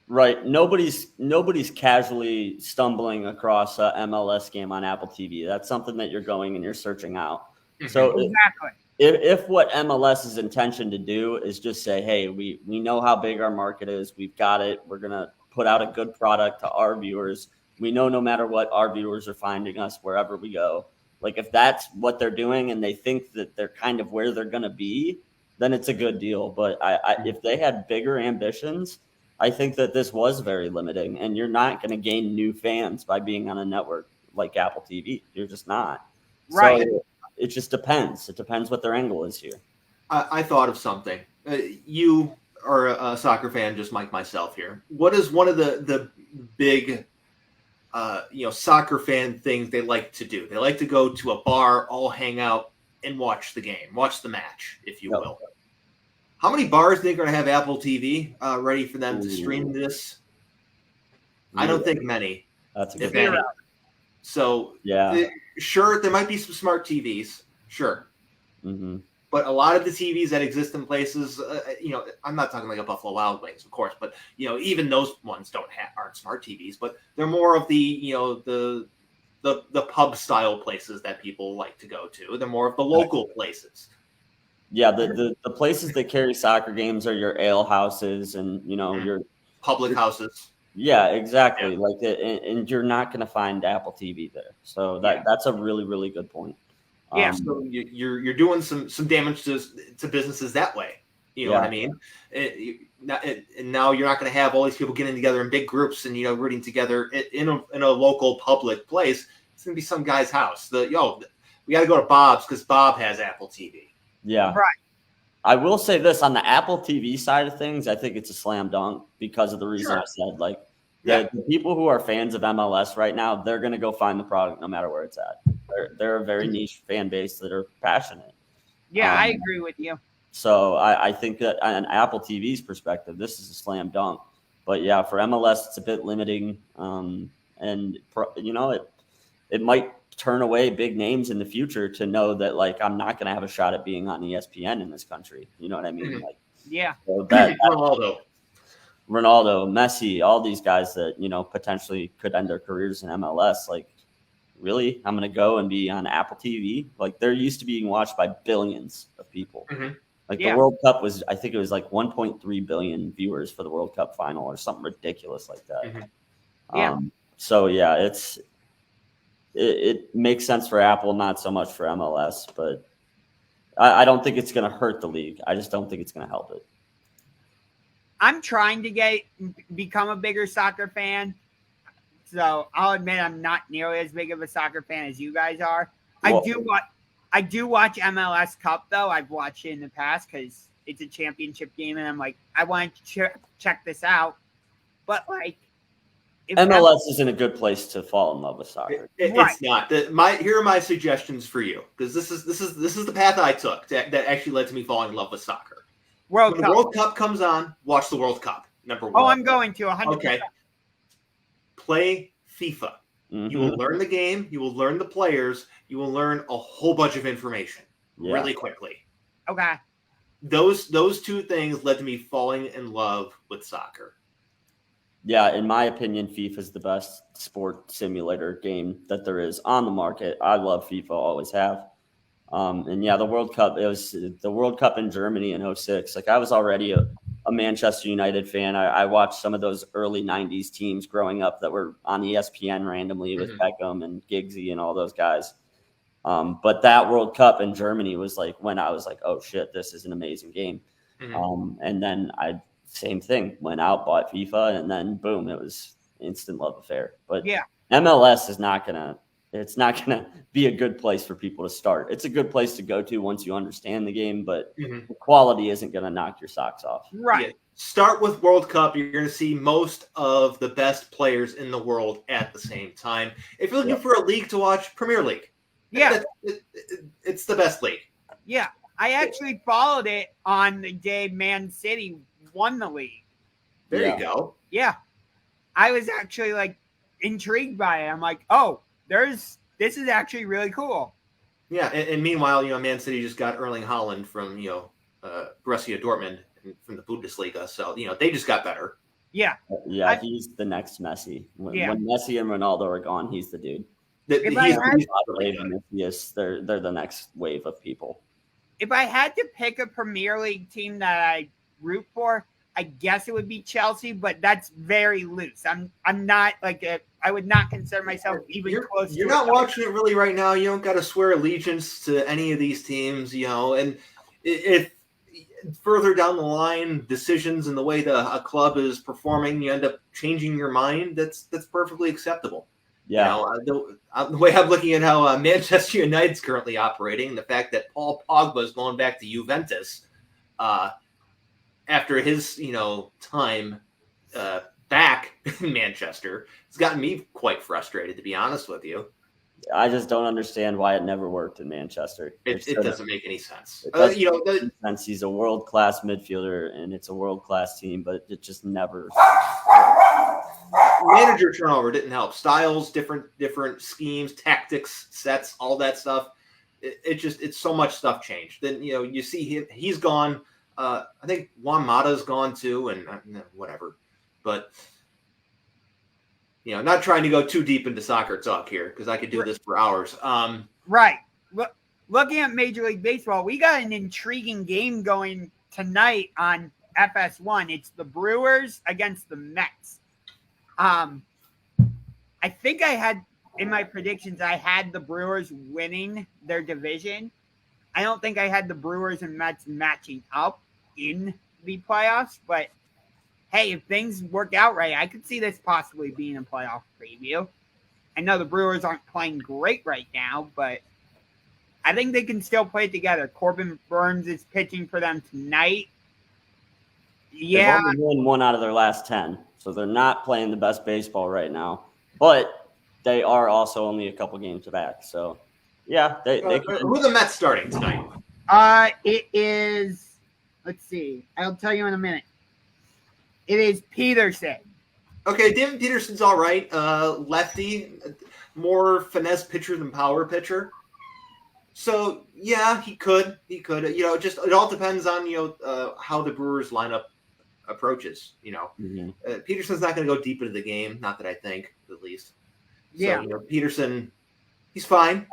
Right. Nobody's casually stumbling across a MLS game on Apple TV. That's something that you're going and you're searching out. So exactly. If what MLS's intention to do is just say, hey, we know how big our market is. We've got it. We're going to put out a good product to our viewers. We know no matter what, our viewers are finding us wherever we go. Like if that's what they're doing and they think that they're kind of where they're going to be, then it's a good deal. But if they had bigger ambitions, I think that this was very limiting, and you're not going to gain new fans by being on a network like Apple TV. You're just not. Right. So it just depends. It depends what their angle is here. I thought of something. You are a soccer fan just like myself here. What is one of the big soccer fan things they like to do? They like to go to a bar, all hang out, and watch the game, watch the match, if you will. How many bars think are going to have Apple TV ready for them to stream this? I don't think many. That's a good if any. point. So, sure, there might be some smart TVs, sure. Mm-hmm. But a lot of the TVs that exist in places, I'm not talking like a Buffalo Wild Wings, of course, but even those ones aren't smart TVs, but they're more of the pub style places that people like to go to. They're more of the local places. Yeah, the places that carry soccer games are your ale houses and your public houses. Yeah, exactly. Yeah. And you're not going to find Apple TV there. So that's a really, really good point. Yeah. So you're doing some damage to businesses that way. You know what I mean? And now you're not going to have all these people getting together in big groups and rooting together in a local public place. It's going to be some guy's house. We got to go to Bob's because Bob has Apple TV. Yeah. Right. I will say this on the Apple TV side of things, I think it's a slam dunk because of the reason I said. The people who are fans of MLS right now, they're going to go find the product no matter where it's at. They're a very niche fan base that are passionate. Yeah, I agree with you. So I think that on Apple TV's perspective, this is a slam dunk. But yeah, for MLS, it's a bit limiting. And it might turn away big names in the future to know that I'm not going to have a shot at being on ESPN in this country. You know what I mean? Mm-hmm. So Ronaldo, Messi, all these guys that, potentially could end their careers in MLS. Really? I'm going to go and be on Apple TV? They're used to being watched by billions of people. Mm-hmm. Like Yeah. the World Cup was, I think it was like 1.3 billion viewers for the World Cup final or something ridiculous like that. Mhm. Yeah. So yeah, it makes sense for Apple, not so much for MLS, but I don't think it's going to hurt the league. I just don't think it's going to help it. I'm trying to become a bigger soccer fan. So I'll admit I'm not nearly as big of a soccer fan as you guys are. Well, I do watch MLS Cup though. I've watched it in the past because it's a championship game, and I'm like, I want to check this out. But like, if MLS isn't a good place to fall in love with soccer. Right. It's not. Here are my suggestions for you, because this is the path I took that actually led to me falling in love with soccer. World When Cup. the World Cup comes on, watch the World Cup. Number one. Oh, I'm going to 100%. Okay. Play FIFA. Mhm. You will learn the game. You will learn the players. You will learn a whole bunch of information really quickly. Okay. Those two things led to me falling in love with soccer. Yeah, in my opinion, FIFA is the best sport simulator game that there is on the market. I love FIFA, always have. And yeah, the World Cup, it was the World Cup in Germany in 2006. Like I was already a Manchester United fan. I watched some of those early 90s teams growing up that were on ESPN randomly with Beckham and Giggsy and all those guys. But that World Cup in Germany was like when I was like, oh shit, this is an amazing game. And then same thing, went out, bought FIFA, and then boom, it was instant love affair. But yeah, MLS is not gonna be a good place for people to start. It's a good place to go to once you understand the game, but the quality isn't gonna knock your socks off. Right. Yeah. Start with World Cup. You're going to see most of the best players in the world at the same time. If you're looking for a league to watch, Premier League. Yeah. It's the best league. Yeah. I actually followed it on the day Man City won the league. There you go. Yeah. I was actually like intrigued by it. I'm like, oh, this is actually really cool. Yeah, and meanwhile, Man City just got Erling Haaland from Borussia Dortmund from the Bundesliga, so they just got better. Yeah, he's the next Messi. When Messi and Ronaldo are gone, he's the dude. They're the next wave of people. If I had to pick a Premier League team that I root for, I guess it would be Chelsea, but that's very loose. I'm not I would not consider myself even close. You're not watching it really right now. You don't got to swear allegiance to any of these teams, and if further down the line, decisions and the way a club is performing, you end up changing your mind. That's perfectly acceptable. Yeah. The way I'm looking at how Manchester United's currently operating, the fact that Paul Pogba is going back to Juventus after his time back in Manchester, has gotten me quite frustrated, to be honest with you. I just don't understand why it never worked in Manchester. It doesn't make any sense. It doesn't make sense. He's a world-class midfielder, and it's a world-class team, but it just never. Manager turnover didn't help. Styles, different schemes, tactics, sets, all that stuff. It's so much stuff changed. Then you see he's gone. I think Juan Mata's gone too, and whatever. But not trying to go too deep into soccer talk here because I could do this for hours. Right. Looking at Major League Baseball, we got an intriguing game going tonight on FS1. It's the Brewers against the Mets. I think I had in my predictions, I had the Brewers winning their division. I don't think I had the Brewers and Mets matching up in the playoffs, but hey, if things work out right, I could see this possibly being a playoff preview. I know the Brewers aren't playing great right now, but I think they can still play it together. Corbin Burns is pitching for them tonight. Yeah. They've only won 1 out of their last 10, so they're not playing the best baseball right now. But they are also only a couple games back. So, yeah. They who are the Mets starting tonight? It is, let's see. I'll tell you in a minute. It is Peterson. Okay, David Peterson's all right. Lefty, more finesse pitcher than power pitcher. So yeah, he could. Just it all depends on how the Brewers lineup approaches. Peterson's not going to go deep into the game. Not that I think, at least. Yeah. So, Peterson, he's fine.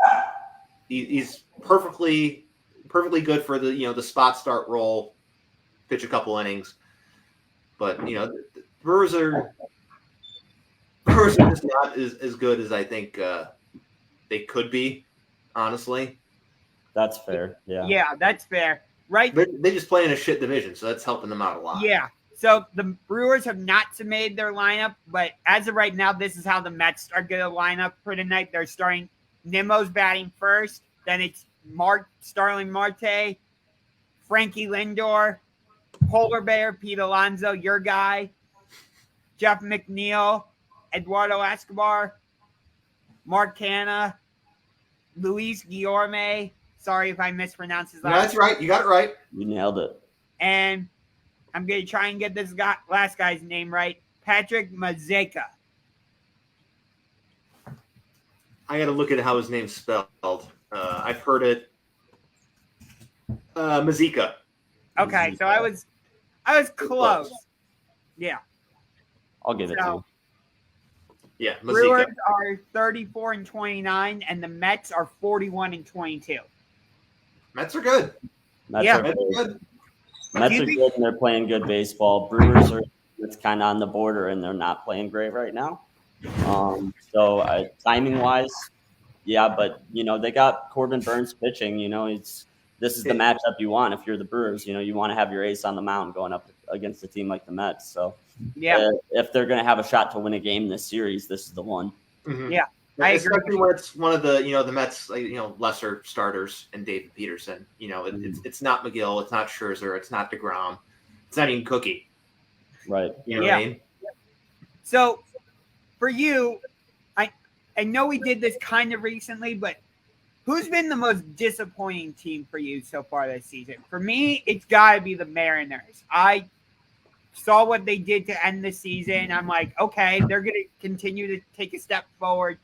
He's perfectly perfectly good for the spot start role, pitch a couple innings. But the Brewers are just not as good as I think they could be. Honestly, That's fair. Yeah. Yeah, that's fair. Right? they just play in a shit division, so that's helping them out a lot. Yeah. So the Brewers have not submitted their lineup, but as of right now, this is how the Mets are going to line up for tonight. They're starting Nimmo's batting first. Then it's Starling Marte, Frankie Lindor, Polar Bear, Pete Alonso, your guy, Jeff McNeil, Eduardo Escobar, Mark Canha, Luis Guillorme. Sorry if I mispronounced his last No, that's right. You got it right. You nailed it. And I'm going to try and get this last guy's name right. Patrick Mazeka. I got to look at how his name's spelled. I've heard it. Mazika. Okay, so I was close. Yeah. I'll give it to you. Yeah, Mazika. Brewers are 34-29, and the Mets are 41-22. Mets are good. Mets Yeah. are Mets good. are good. Mets are good and they're playing good baseball. Brewers are it's kind of on the border and they're not playing great right now. So timing wise, yeah, but they got Corbin Burns pitching. This is the matchup you want if you're the Brewers. You want to have your ace on the mound going up against a team like the Mets. So Yeah. if they're going to have a shot to win a game this series, this is the one. Mm-hmm. Yeah, I agree. Especially when it's one of the Mets lesser starters and David Peterson. It's not McGill, it's not Scherzer, it's not DeGrom, it's not even Cookie. Right. You know what I mean? So for you, I know we did this kind of recently, but who's been the most disappointing team for you so far this season? For me, it's got to be the Mariners. I saw what they did to end the season. I'm like, okay, they're going to continue to take a step forward,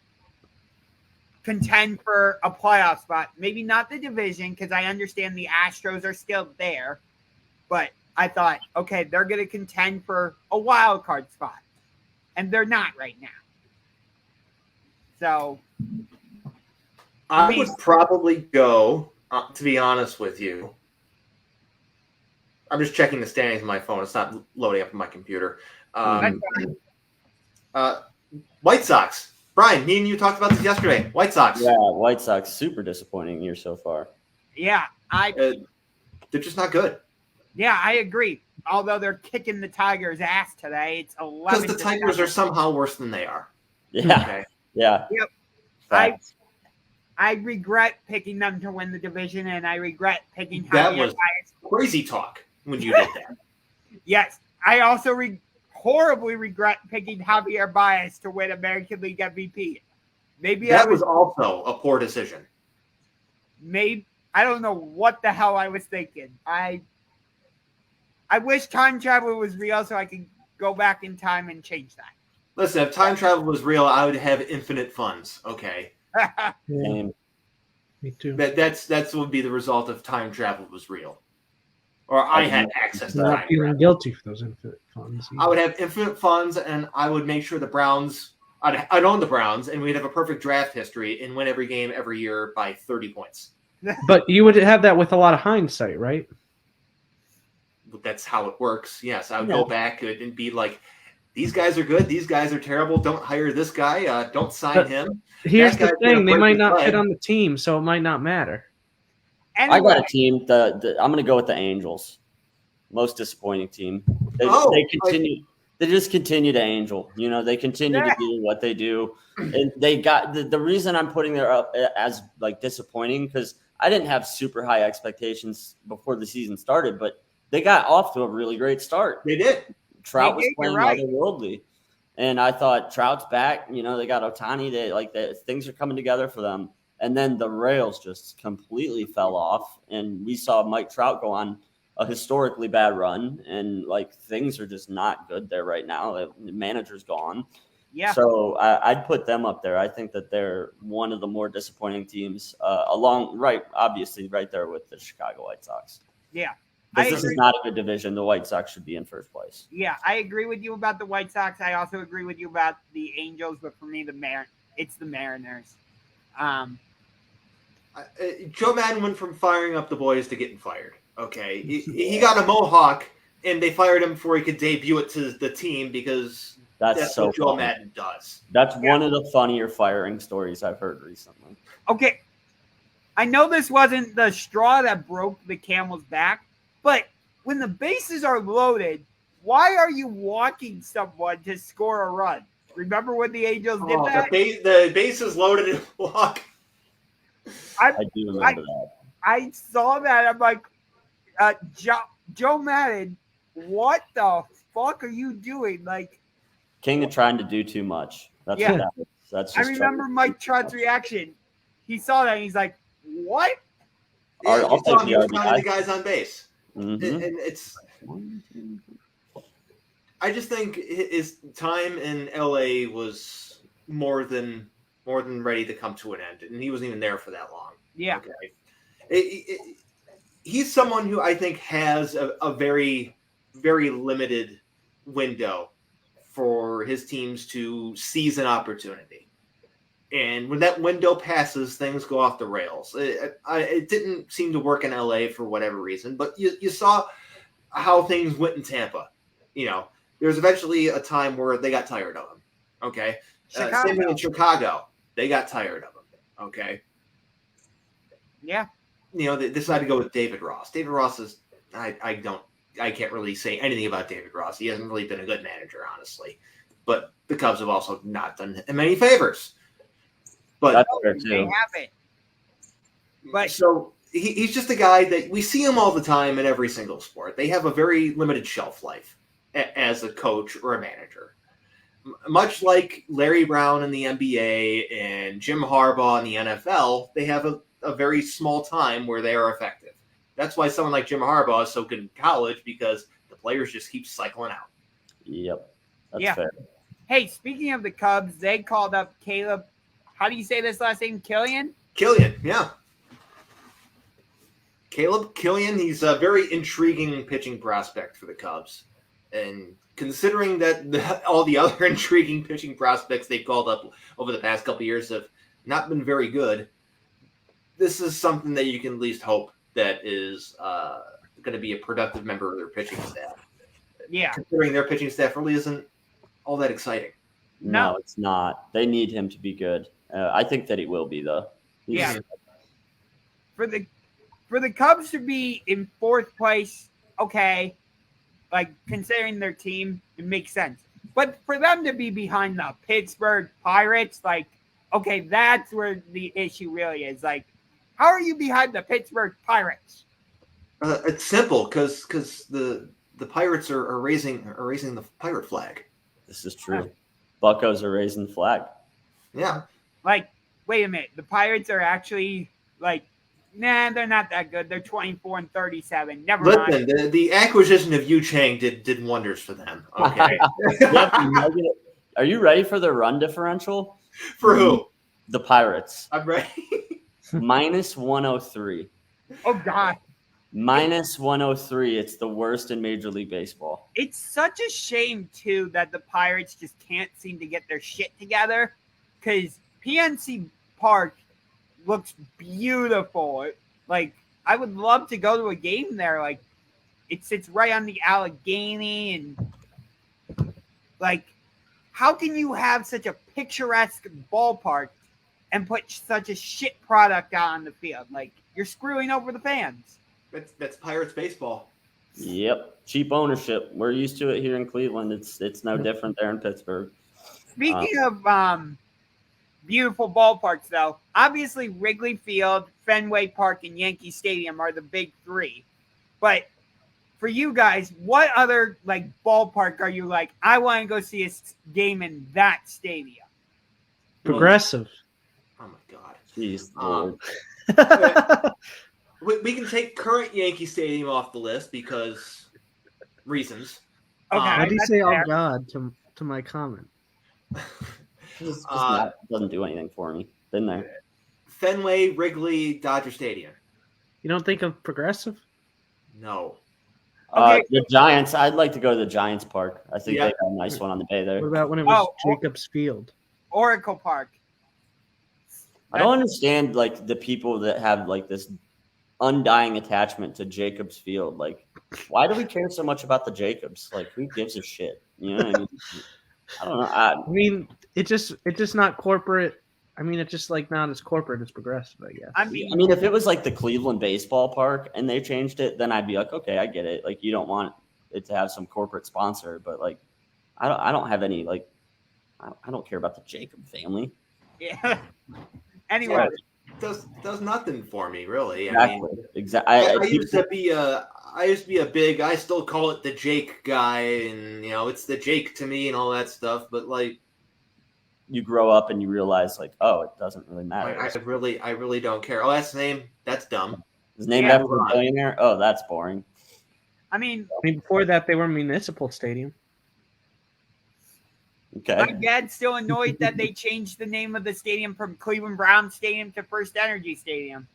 contend for a playoff spot. Maybe not the division because I understand the Astros are still there, but I thought, okay, they're going to contend for a wild card spot, and they're not right now. So I would probably go, to be honest with you. I'm just checking the standings on my phone. It's not loading up on my computer. White Sox. Bryan, me and you talked about this yesterday. White Sox. Yeah, White Sox, super disappointing year so far. Yeah, they're just not good. Yeah, I agree. Although they're kicking the Tigers' ass today, it's 11. Because the Tigers are somehow worse than they are. Yeah. Okay. Yeah. Yep. I regret picking them to win the division, and I regret picking That Javier was Baez. crazy talk when you did that. Yes, I also horribly regret picking Javier Baez to win American League MVP. Maybe that was also a poor decision. Maybe I don't know what the hell I was thinking. I wish time travel was real so I could go back in time and change that. Listen, if time travel was real, I would have infinite funds. Okay, Yeah, And me too. that's would be the result if time travel was real, or I had access to Not time feeling travel. guilty for those infinite funds. I would have infinite funds, and I would make sure the Browns. I'd own the Browns, and we'd have a perfect draft history and win every game every year by 30 points. But you would have that with a lot of hindsight, right? But that's how it works. Yes, I would go back and be like, these guys are good. These guys are terrible. Don't hire this guy. Don't sign But him. Here's That the guy's thing: gonna they break might his not leg. fit on the team, so it might not matter. Anyway, I got a team. I'm going to go with the Angels. Most disappointing team. They just continue to angel. They continue to do what they do. And they got the reason I'm putting them up as like disappointing because I didn't have super high expectations before the season started, but they got off to a really great start. They did. Trout was You're playing right. otherworldly. And I thought Trout's back. They got Ohtani. Things are coming together for them. And then the rails just completely fell off. And we saw Mike Trout go on a historically bad run. And things are just not good there right now. The manager's gone. yeah. So I'd put them up there. I think that they're one of the more disappointing teams obviously right there with the Chicago White Sox. Yeah. Because this is not a good division. The White Sox should be in first place. Yeah, I agree with you about the White Sox. I also agree with you about the Angels, but for me, it's the Mariners. I Joe Madden went from firing up the boys to getting fired. Okay, he got a mohawk, and they fired him before he could debut it to the team because that's so what Joe funny. Madden does. That's one of the funnier firing stories I've heard recently. Okay, I know this wasn't the straw that broke the camel's back, but when the bases are loaded, why are you walking someone to score a run? Remember when the Angels did that? The base is loaded and walk. I do remember that. I saw that. I'm like, Joe Madden, what the fuck are you doing? Like, King of trying to do too much. That's what that is. That's just I remember Mike Trout's reaction. He saw that and he's like, what? Yeah, I'll take the RBI. The guys on base. Mm-hmm. And it's. I just think his time in LA was more than ready to come to an end, and he wasn't even there for that long. Yeah. Okay. He's someone who I think has a very, very limited window for his teams to seize an opportunity. And when that window passes, things go off the rails. It didn't seem to work in LA for whatever reason, but you saw how things went in Tampa. There was eventually a time where they got tired of him. Okay. Same thing in Chicago. They got tired of him. Okay. Yeah. They decided to go with David Ross. David Ross is, I can't really say anything about David Ross. He hasn't really been a good manager, honestly. But the Cubs have also not done him any favors. But that's fair too. They haven't. But so he's just a guy that we see him all the time in every single sport. They have a very limited shelf life as a coach or a manager. Much like Larry Brown in the NBA and Jim Harbaugh in the NFL, they have a very small time where they are effective. That's why someone like Jim Harbaugh is so good in college, because the players just keep cycling out. Yep. That's fair. Hey, speaking of the Cubs, they called up Caleb. How do you say this last name? Killian, yeah. Caleb Killian, he's a very intriguing pitching prospect for the Cubs. And considering that all the other intriguing pitching prospects they've called up over the past couple of years have not been very good, this is something that you can at least hope that is going to be a productive member of their pitching staff. Yeah. Considering their pitching staff really isn't all that exciting. No, it's not. They need him to be good. I think that he will be, though. Yeah. For the Cubs to be in fourth place, okay, like considering their team, it makes sense. But for them to be behind the Pittsburgh Pirates, like, okay, that's where the issue really is. Like, how are you behind the Pittsburgh Pirates? It's simple because the Pirates are raising the pirate flag. This is true. Buccos are raising the flag. Yeah. Like, wait a minute. The Pirates are actually like, nah, they're not that good. They're 24-37. Never mind. Listen, the acquisition of Yu Chang did wonders for them. Okay. Are you ready for the run differential? For who? The Pirates. I'm ready. Minus 103. Oh, God. Minus 103. It's the worst in Major League Baseball. It's such a shame, too, that the Pirates just can't seem to get their shit together, because PNC Park looks beautiful. Like, I would love to go to a game there. Like, it sits right on the Allegheny, and, like, how can you have such a picturesque ballpark and put such a shit product out on the field? Like, you're screwing over the fans. That's Pirates baseball. Yep. Cheap ownership. We're used to it here in Cleveland. It's no different there in Pittsburgh. Speaking of beautiful ballparks, though, obviously Wrigley Field, Fenway Park, and Yankee Stadium are the big three. But for you guys, what other like ballpark are you like, I want to go see a game in that stadium? Progressive. Oh my God. Jeez. We can take current Yankee Stadium off the list because reasons. Okay. Why do you say fair. "oh God" to my comment? Doesn't do anything for me. Been there. Fenway, Wrigley, Dodger Stadium. You don't think of Progressive? No. Okay. The Giants. I'd like to go to the Giants Park. I think Yeah. they got a nice one on the bay there. What about when it was Jacobs Field? Oracle Park. I don't understand like the people that have like this undying attachment to Jacobs Field. Like, why do we care so much about the Jacobs? Like, who gives a shit? You know what I mean? I don't know. I mean, it's just not corporate. I mean, it's just like not as corporate as progressive, I guess. I mean, if it was like the Cleveland baseball park and they changed it, then I'd be like, okay, I get it. Like, you don't want it to have some corporate sponsor, but like, I don't have any like, I don't care about the Jacob family. yeah. Anyway, does nothing for me really. Exactly. I used to be a big. I still call it the Jake guy, and it's the Jake to me and all that stuff. But like, you grow up and you realize like, oh, it doesn't really matter. I really don't care. Oh, that's name. That's dumb. His name after a billionaire. Oh, that's boring. I mean, before that, they were Municipal Stadium. Okay. My dad's still annoyed that they changed the name of the stadium from Cleveland Browns Stadium to First Energy Stadium.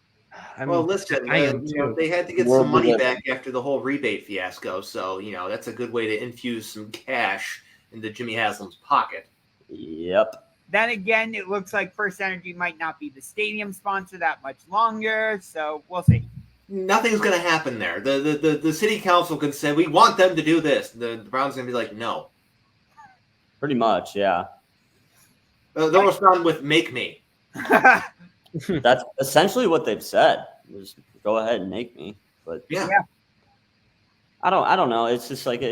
Listen, they had to get some money back after the whole rebate fiasco, so that's a good way to infuse some cash into Jimmy Haslam's pocket. Yep. Then again, it looks like First Energy might not be the stadium sponsor that much longer, so we'll see. Nothing's going to happen there. The city council can say, we want them to do this. The Browns going to be like, no. Pretty much, yeah. They'll respond with, make me. That's essentially what they've said. Just go ahead and make me. But yeah. I don't know. It's just like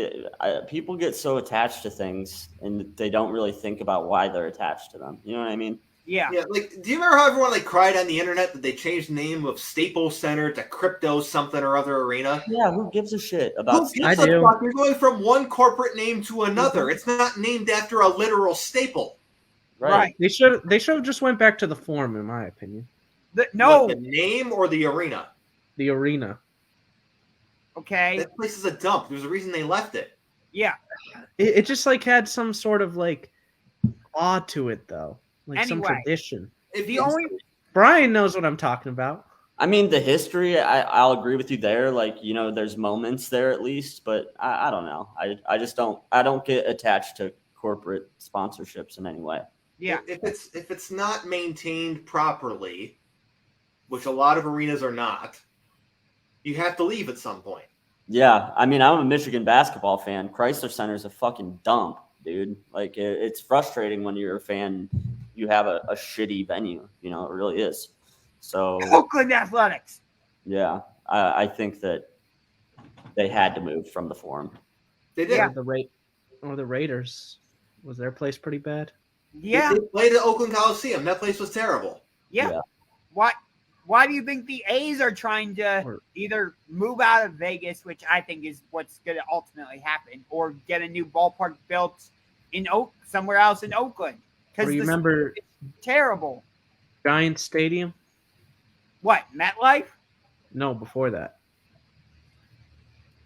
people get so attached to things and they don't really think about why they're attached to them. You know what I mean? Yeah. Like, do you remember how everyone cried on the internet that they changed the name of Staples Center to Crypto something or other arena? Yeah, who gives a shit about? I do. You're going from one corporate name to another. It's not named after a literal staple. Right. They should have just went back to the Forum, in my opinion. The name or the arena? The arena. Okay. That place is a dump. There's a reason they left it. Yeah. It just had some sort of awe to it though. Some tradition. Bryan knows what I'm talking about. I mean, the history, I'll agree with you there. There's moments there at least, but I don't know. I just don't get attached to corporate sponsorships in any way. Yeah. If it's not maintained properly, which a lot of arenas are not, you have to leave at some point. Yeah. I mean, I'm a Michigan basketball fan. Chrysler Center is a fucking dump, dude. It's frustrating when you're a fan. You have a shitty venue, it really is. So Oakland Athletics. Yeah, I think that they had to move from the Forum. They did. Yeah. The Raiders. Was their place pretty bad? Yeah. They played at Oakland Coliseum. That place was terrible. Yeah. Why do you think the A's are trying to either move out of Vegas, which I think is what's going to ultimately happen, or get a new ballpark built in somewhere else in Oakland? Because you remember terrible. Giant Stadium? What, MetLife? No, before that.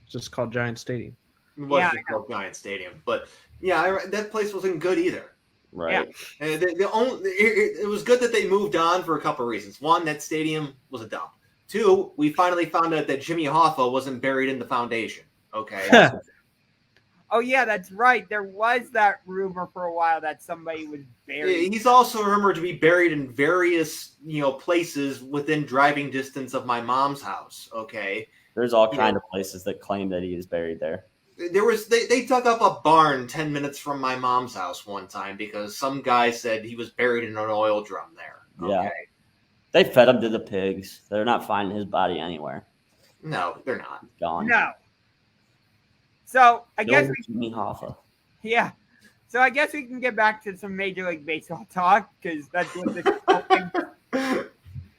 It's just called Giant Stadium. It was just called Giant Stadium, but that place wasn't good either. Right. Yeah. And it was good that they moved on for a couple of reasons. One, that stadium was a dump. Two, we finally found out that Jimmy Hoffa wasn't buried in the foundation. Okay. Oh yeah, that's right. There was that rumor for a while that somebody was buried. He's also rumored to be buried in various, places within driving distance of my mom's house. Okay. There's all kind of places that claim that he is buried there. They dug up a barn 10 minutes from my mom's house one time because some guy said he was buried in an oil drum there. Okay. Yeah. They fed him to the pigs. They're not finding his body anywhere. No, they're not. He's gone. No. So I guess Jimmy Hoffa. Yeah. So I guess we can get back to some Major League Baseball talk because that's what this whole thing.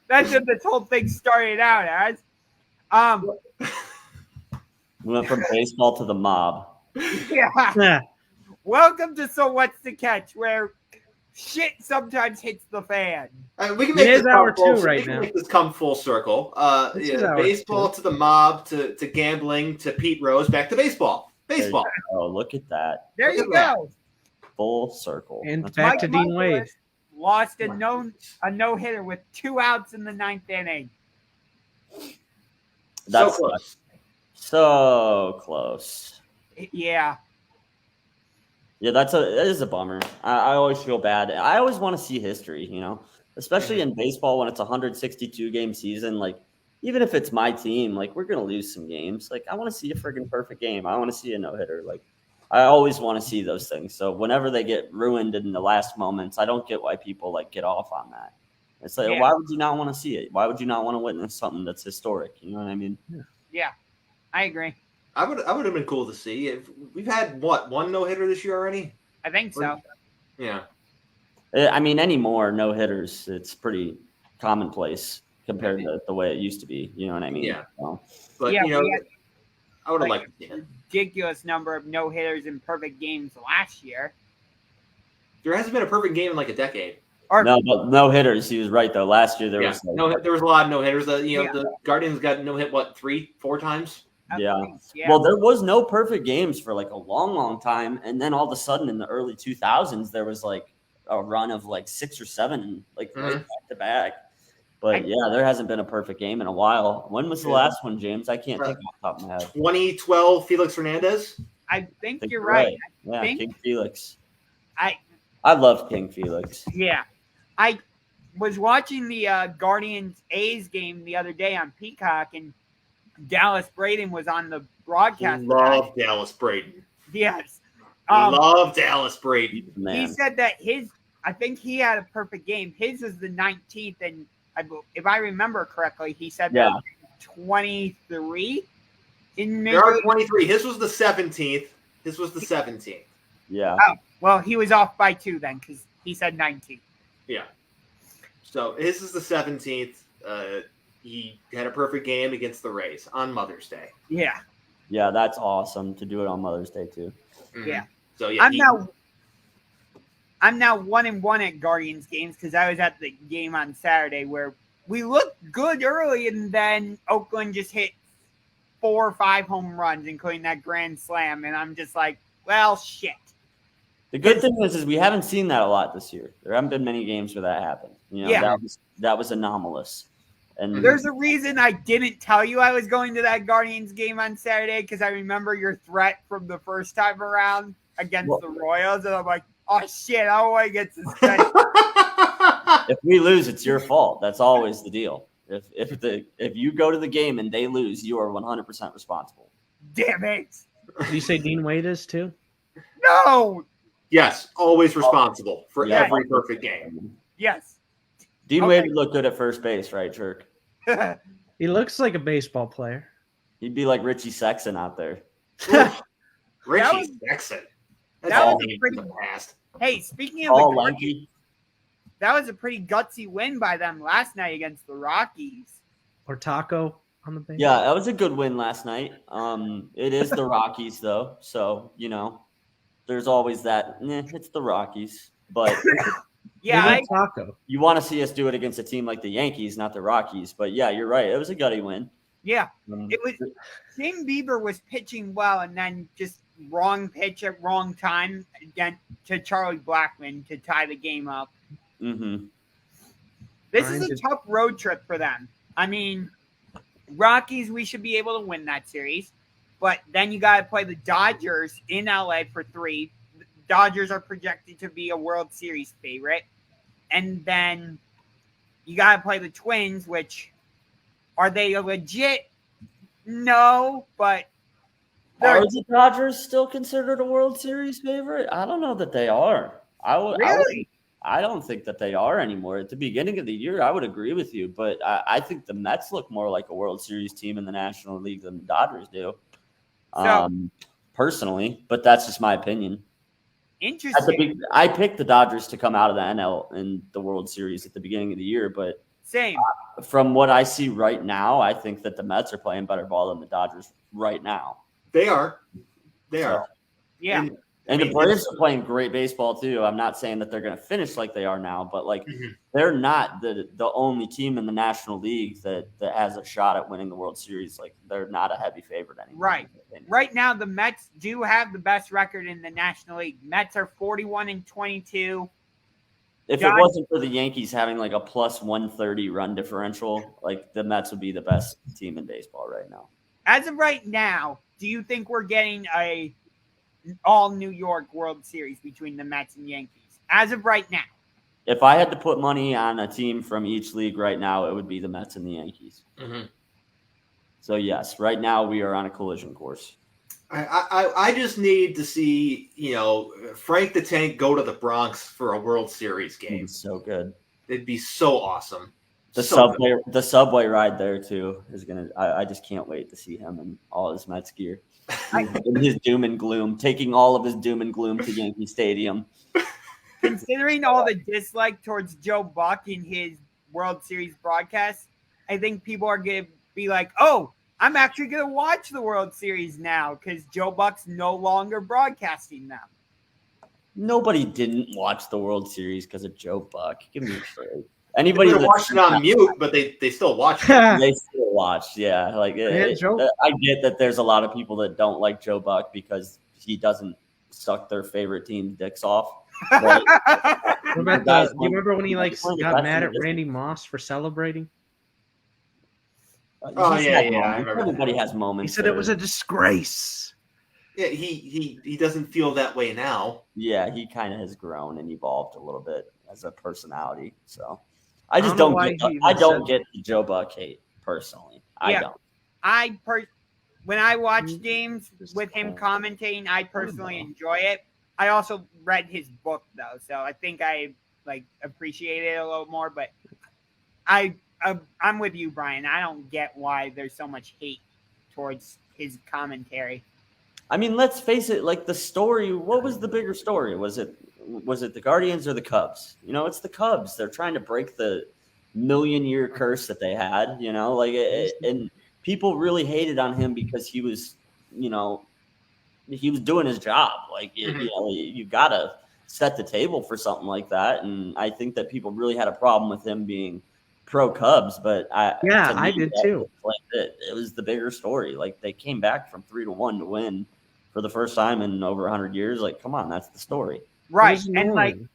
That's what this whole thing started out as. We went from baseball to the mob. Yeah. Welcome to So What's the Catch, where shit sometimes hits the fan. We can make this come full circle. Baseball to the mob to gambling to Pete Rose back to baseball. Baseball. Oh, look at that. There you go. Full circle. And back to Dean Wade. Lost a no-hitter with 2 outs in the 9th inning. That's so close. Yeah. Yeah, that is a bummer. I always feel bad. I always want to see history, especially in baseball when it's a 162 game season. Like, even if it's my team, like, we're gonna lose some games. Like, I want to see a freaking perfect game. I want to see a no hitter. Like, I always want to see those things. So whenever they get ruined in the last moments, I don't get why people like get off on that. It's like, why would you not want to see it? Why would you not want to witness something that's historic? You know what I mean? Yeah, I agree. I would have been cool to see. If we've had one no hitter this year already. I think so. Yeah. I mean, anymore no hitters, it's pretty commonplace compared to the way it used to be. You know what I mean? Yeah. So, But Yeah, you know, we had, I would have like, liked to see it. ridiculous number of no hitters in perfect games last year. There hasn't been a perfect game in like a decade. Or no, but no hitters. He was right though. Last year there was like, There was a lot of no hitters. The Guardians got no hit 3-4 times. yeah. Well, there was no perfect games for like a long time, and then all of a sudden in the early 2000s there was like a run of like 6 or 7 like right back to back. But there hasn't been a perfect game in a while. When was the last one, James? I can't think off the top of my head. 2012 Felix Hernandez. I think you're right. Yeah, think, King Felix. I love King Felix. Yeah. I was watching the Guardians A's game the other day on Peacock, and Dallas Braden was on the broadcast. Love Dallas Braden. Yes. Love Dallas Braden. Man. He said that I think he had a perfect game. His was the 19th, and if I remember correctly, he said that 23 in Major There are League. 23. His was the 17th. Yeah. Oh, well, he was off by 2 then, because he said 19. Yeah. So his is the 17th. He had a perfect game against the Rays on Mother's Day. Yeah. Yeah, that's awesome to do it on Mother's Day too. Mm-hmm. Yeah. So yeah, I'm now 1-1 at Guardians games because I was at the game on Saturday where we looked good early, and then Oakland just hit 4 or 5 home runs, including that grand slam, and I'm just like, well, shit. The good thing is we haven't seen that a lot this year. There haven't been many games where that happened. You know, that was anomalous. And there's a reason I didn't tell you I was going to that Guardians game on Saturday, because I remember your threat from the first time around against the Royals, and I'm like, oh shit, I don't want to get suspended. If we lose, it's your fault. That's always the deal. If you go to the game and they lose, you are 100% responsible. Damn it. Did you say Dean Wade is too? No. Yes, always responsible for every perfect game. Yes. Dean Wade would look good at first base, right, Churk? He looks like a baseball player. He'd be like Richie Sexton out there. Richie Sexton. That's that all was a pretty past. Hey, speaking of All the Guardians, lanky. that was a pretty gutsy win by them last night against the Rockies. Or Taco on the bench. Yeah, that was a good win last night. It is the Rockies, though. So, there's always that. It's the Rockies. But Yeah, Taco. you want to see us do it against a team like the Yankees, not the Rockies. But, yeah, you're right. It was a gutty win. Yeah. It was Shane Bieber was pitching well, and then just wrong pitch at wrong time again to Charlie Blackmon to tie the game up. Mm-hmm. This is a tough road trip for them. I mean, Rockies, we should be able to win that series, but then you got to play the Dodgers in LA for 3. The Dodgers are projected to be a World Series favorite, and then you got to play the Twins, which are they legit? No, but are the Dodgers still considered a World Series favorite? I don't know that they are. I don't think that they are anymore. At the beginning of the year, I would agree with you, but I think the Mets look more like a World Series team in the National League than the Dodgers do. Personally, but that's just my opinion. Interesting. I picked the Dodgers to come out of the NL in the World Series at the beginning of the year, but same. From what I see right now, I think that the Mets are playing better ball than the Dodgers right now. They are. Yeah. And the Braves are playing great baseball too. I'm not saying that they're going to finish like they are now, but they're not the only team in the National League that has a shot at winning the World Series. Like, they're not a heavy favorite anymore. Right. Right now, the Mets do have the best record in the National League. Mets are 41-22. If it wasn't for the Yankees having like a plus 130 run differential, like, the Mets would be the best team in baseball right now. As of right now, do you think we're getting a all New York World Series between the Mets and Yankees? As of right now. If I had to put money on a team from each league right now, it would be the Mets and the Yankees. Mm-hmm. So yes, right now we are on a collision course. I just need to see, Frank the Tank go to the Bronx for a World Series game. It's so good. It'd be so awesome. The subway ride there too is gonna. I just can't wait to see him in all his Mets gear, in his doom and gloom, taking all of his doom and gloom to Yankee Stadium. Considering all the dislike towards Joe Buck in his World Series broadcast, I think people are gonna be like, "Oh, I'm actually gonna watch the World Series now because Joe Buck's no longer broadcasting them." Nobody didn't watch the World Series because of Joe Buck. Give me a break. Anybody that watched it on mute, but they still watched it. They still watched, yeah. Like I get that there's a lot of people that don't like Joe Buck because he doesn't suck their favorite team's dicks off. But, do you remember when he got mad at Randy Moss for celebrating? Oh yeah, I remember. Everybody has moments. He said it was a disgrace. Yeah, he doesn't feel that way now. Yeah, he kind of has grown and evolved a little bit as a personality. So I just don't get the Joe Buck hate personally. I don't. When I watch games with him commentating, I personally enjoy it. I also read his book though, so I think I appreciate it a little more. But I'm with you, Brian. I don't get why there's so much hate towards his commentary. I mean, let's face it. Like the story, what was the bigger story? Was it the Guardians or the Cubs? It's the Cubs. They're trying to break the million-year curse that they had. And people really hated on him because he was doing his job. You gotta set the table for something like that. And I think that people really had a problem with him being pro Cubs, but I did too. It was the bigger story. Like they came back from 3-1 to win for the first time in over 100 years. Like, come on, that's the story, right? And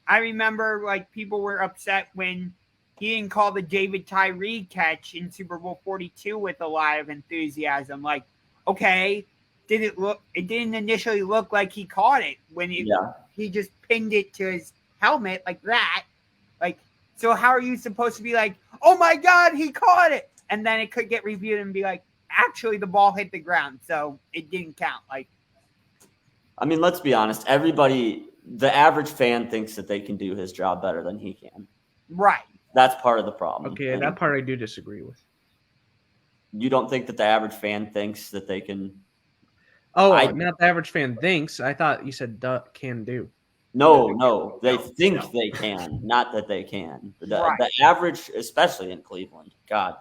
I remember people were upset when he didn't call the David Tyree catch in Super Bowl 42 with a lot of enthusiasm. Like, okay, it didn't initially look like he caught it when he just pinned it to his helmet like that. So how are you supposed to be like, oh my God, he caught it? And then it could get reviewed and be like, actually the ball hit the ground, so it didn't count. I mean, let's be honest. The average fan thinks that they can do his job better than he can. Right. That's part of the problem. Okay, that part I do disagree with. You don't think that the average fan thinks that they can? Oh, not the average fan thinks. I thought you said can do. No, they think they can, not that they can. The average, especially in Cleveland,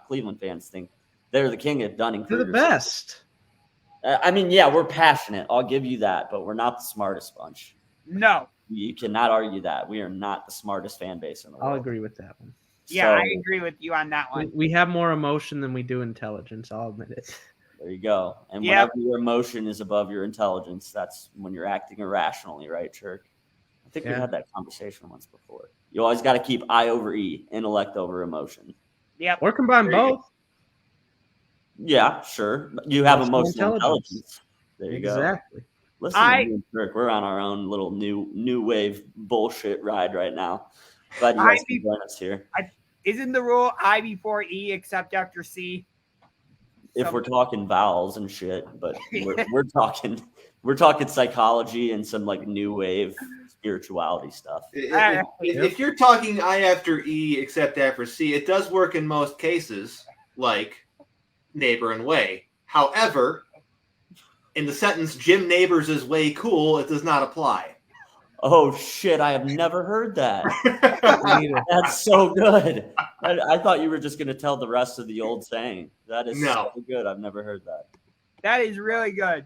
Cleveland fans think they're the king of Dunning. They're the best. I mean, yeah, we're passionate. I'll give you that, but we're not the smartest bunch. No. You cannot argue that. We are not the smartest fan base in the world. I'll agree with that one. Yeah, I agree with you on that one. We have more emotion than we do intelligence. I'll admit it. There you go. And whenever your emotion is above your intelligence, that's when you're acting irrationally, right, Churk? I think we had that conversation once before. You always got to keep I over E, intellect over emotion. Yeah. Or combine both. Yeah, sure. You have emotional intelligence. There you go. Exactly. Listen, Churk, we're on our own little new wave bullshit ride right now. Glad you guys can join us here. Isn't the rule I before E except after C? If we're talking vowels and shit, but we're talking psychology and some new wave spirituality stuff. If you're talking I after E except after C, it does work in most cases, like neighbor and way. However, in the sentence Jim Neighbors is way cool, it does not apply. Oh shit, I have never heard that. That's so good. I thought you were just going to tell the rest of the old saying. That is so good. I've never heard that. That is really good.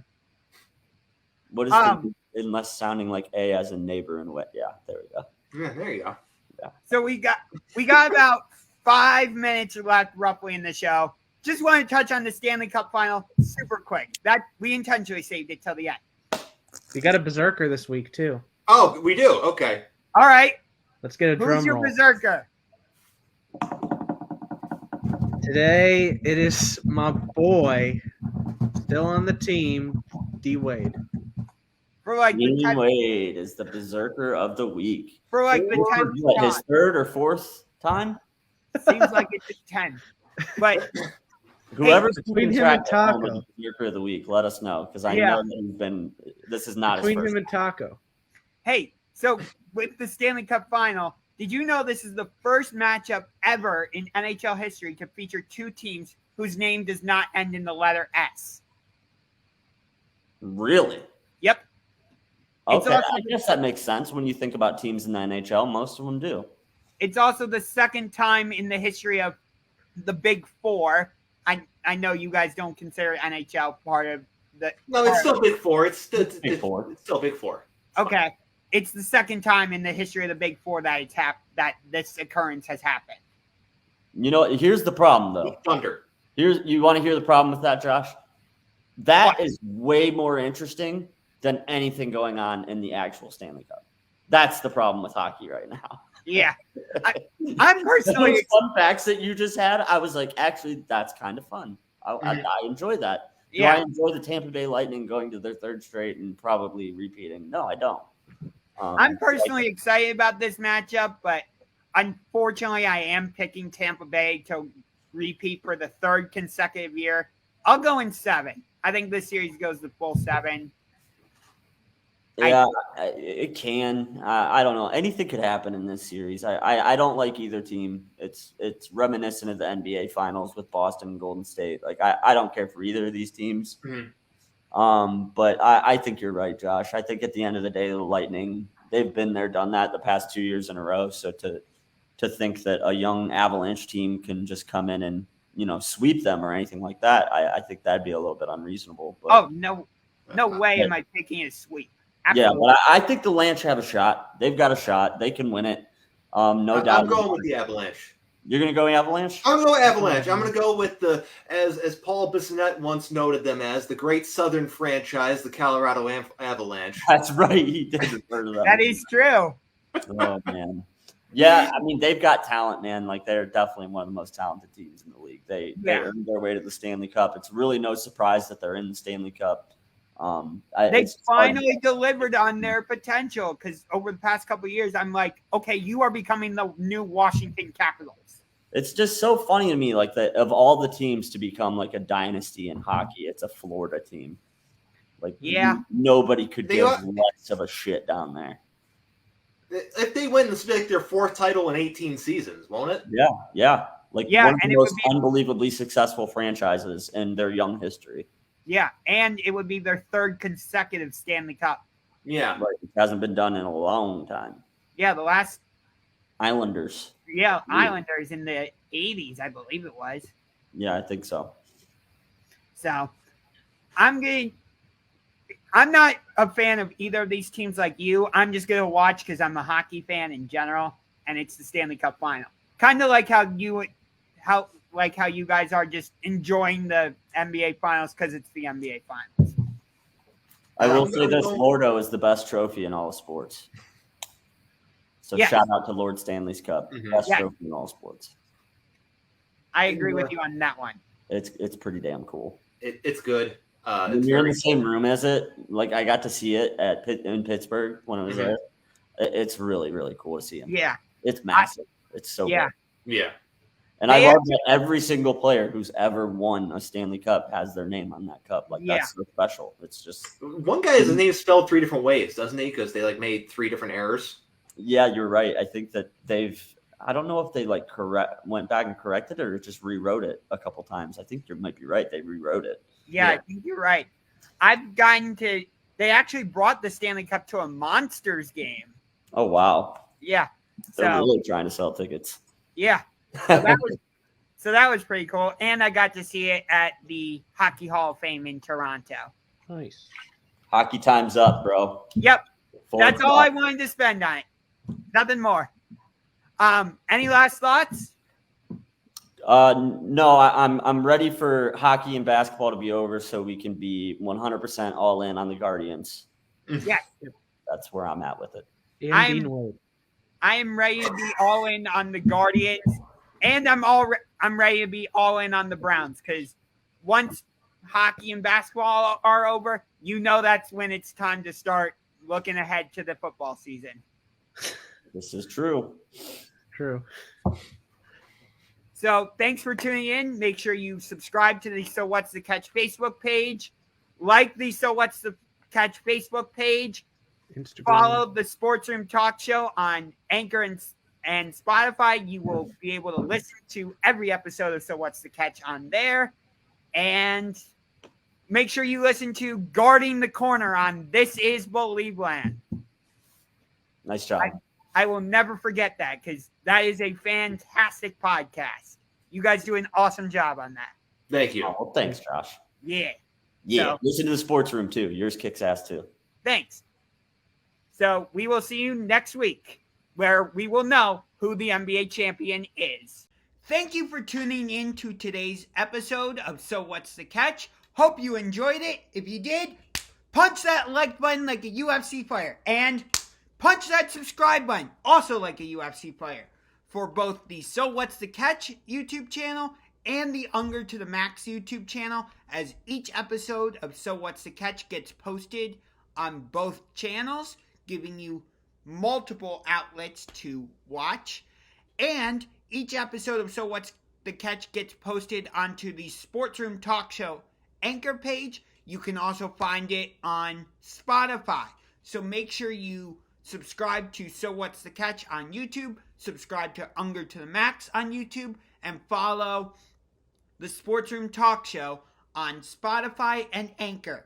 What is unless sounding like A as in neighbor and way? Yeah, there we go. Yeah, there you go. Yeah. So we got about 5 minutes left roughly in the show. Just want to touch on the Stanley Cup final super quick. That we intentionally saved it till the end. We got a berserker this week too. Oh, we do. Okay. All right. Let's get a drum roll. Who's your berserker? Today it is my boy, still on the team, D Wade. For like the Dean 10th, Wade is the berserker of the week. for like the For 10th what, his time. third or fourth time? Seems like it's the 10th. But Whoever's between keeping him and track at home Taco. of the berserker of the week, let us know because I Yeah. know that he's been. This is not Between his him first. and Taco. hey, so with the Stanley Cup final, did you know this is the first matchup ever in NHL history to feature two teams whose name does not end in the letter S? Really? Yep. It's Okay, also- I guess that makes sense when you think about teams in the NHL. Most of them do. It's also the second time in the history of the Big Four. I know you guys don't consider NHL part of the. No, it's still Big Four. It's still Big Four. It's still Big Four. Okay, it's the second time in the history of the Big Four that that this occurrence has happened. You know, here's the problem though. Thunder. You want to hear the problem with that, Josh? That What? is way more interesting than anything going on in the actual Stanley Cup. That's the problem with hockey right now. Yeah, I'm personally Those fun facts that you just had, I was like, actually, that's kind of fun. I enjoy that. Do I yeah. enjoy the Tampa Bay Lightning going to their third straight and probably repeating? No, I don't. I'm personally excited about this matchup, but unfortunately, I am picking Tampa Bay to repeat for the third consecutive year. I'll go in 7. I think this series goes the full 7. Yeah, it can. I don't know. Anything could happen in this series. I don't like either team. It's reminiscent of the NBA Finals with Boston and Golden State. Like I don't care for either of these teams. Mhm. But I think you're right, Josh. I think at the end of the day, the Lightning, they've been there, done that the past 2 years in a row. So to think that a young Avalanche team can just come in and sweep them or anything like that, I think that'd be a little bit unreasonable. But, Oh no way am I picking a sweep. Absolutely. yeah, but I think the Lance have a shot. They've got a shot. They can win it. No doubt. I'm going with the Avalanche. You're going to go Avalanche? I'm going Avalanche. I'm going to go with as Paul Bissonnette once noted them as, the great Southern franchise, the Colorado Avalanche. That's right. He did refer to that. That is true. Oh, man. Yeah, I mean, they've got talent, man. Like, they're definitely one of the most talented teams in the league. They earned their way to the Stanley Cup. It's really no surprise that they're in the Stanley Cup. They finally delivered on their potential because over the past couple of years, I'm like, okay, you are becoming the new Washington Capitals. It's just so funny to me, like that of all the teams to become like a dynasty in hockey, it's a Florida team. Like, Yeah. nobody could They give are- less of a shit down there. If they win, this will be like their 4th title in 18 seasons, won't it? Yeah. Like Yeah, one of and the it would most unbelievably successful franchises in their young history. Yeah, and it would be their third consecutive Stanley Cup. Yeah. Right. It hasn't been done in a long time. Yeah, the last Islanders. Islanders in the 80s, I believe it was. Yeah, I think so. So I'm not a fan of either of these teams like you. I'm just gonna watch because I'm a hockey fan in general, and it's the Stanley Cup final. Kind of like how you guys are just enjoying the NBA finals because it's the NBA finals. I will say this: Lordo is the best trophy in all of sports. So Yes. shout out to Lord Stanley's Cup, best Yeah. trophy in all sports. I agree with you on that one. It's pretty damn cool. It's good. When It's you're in very the same room as it, like I got to see it in Pittsburgh when it was there. It's really, really cool to see him. Yeah, It's massive. It's so yeah. big. Yeah. And I They love that every single player who's ever won a Stanley Cup has their name on that cup. Like Yeah. that's so special. It's just One guy has his name spelled 3 different ways, doesn't he? Because they made 3 different errors. yeah, you're right. I think that I don't know if they went back and corrected it or just rewrote it a couple times. I think you might be right. They rewrote it. Yeah, I Yeah. think you're right. I've gotten to. They actually brought the Stanley Cup to a Monsters game. Oh wow. Yeah. They're So really trying to sell tickets. yeah. So that was pretty cool. And I got to see it at the Hockey Hall of Fame in Toronto. Nice. Hockey time's up, bro. Yep. 4 That's all I o'clock. wanted to spend on it. Nothing more. Any last thoughts? No, I'm ready for hockey and basketball to be over so we can be 100% all in on the Guardians. Yes. That's where I'm at with it. And I'm- Dean Wade. I am ready to be all in on the Guardians, and I'm ready to be all in on the Browns because once hockey and basketball are over, you know that's when it's time to start looking ahead to the football season. This is true. True. So thanks for tuning in. Make sure you subscribe to the So What's the Catch Facebook page. Like the So What's the Catch Facebook page. Instagram. Follow the Sports Room Talk Show on Anchor and Spotify. You will be able to listen to every episode of So What's the Catch on there. And make sure you listen to Guarding the Corner on This Is Believe Land. Nice job. I will never forget that because that is a fantastic podcast. You guys do an awesome job on that. Thank you. Oh, well, thanks, Josh. Yeah. Yeah, So, listen to the Sports Room too. Yours kicks ass too. thanks. So we will see you next week where we will know who the NBA champion is. Thank you for tuning in to today's episode of So What's the Catch? Hope you enjoyed it. If you did, punch that like button like a UFC fighter and punch that subscribe button also like a UFC fighter for both the So What's the Catch YouTube channel and the Unger to the Max YouTube channel, as each episode of So What's the Catch gets posted on both channels, giving you multiple outlets to watch. And each episode of So What's the Catch gets posted onto the Sports Room Talk Show Anchor page. You can also find it on Spotify. So make sure you subscribe to So What's the Catch on YouTube, subscribe to Unger to the Max on YouTube, and follow the Sports Room Talk Show on Spotify and Anchor.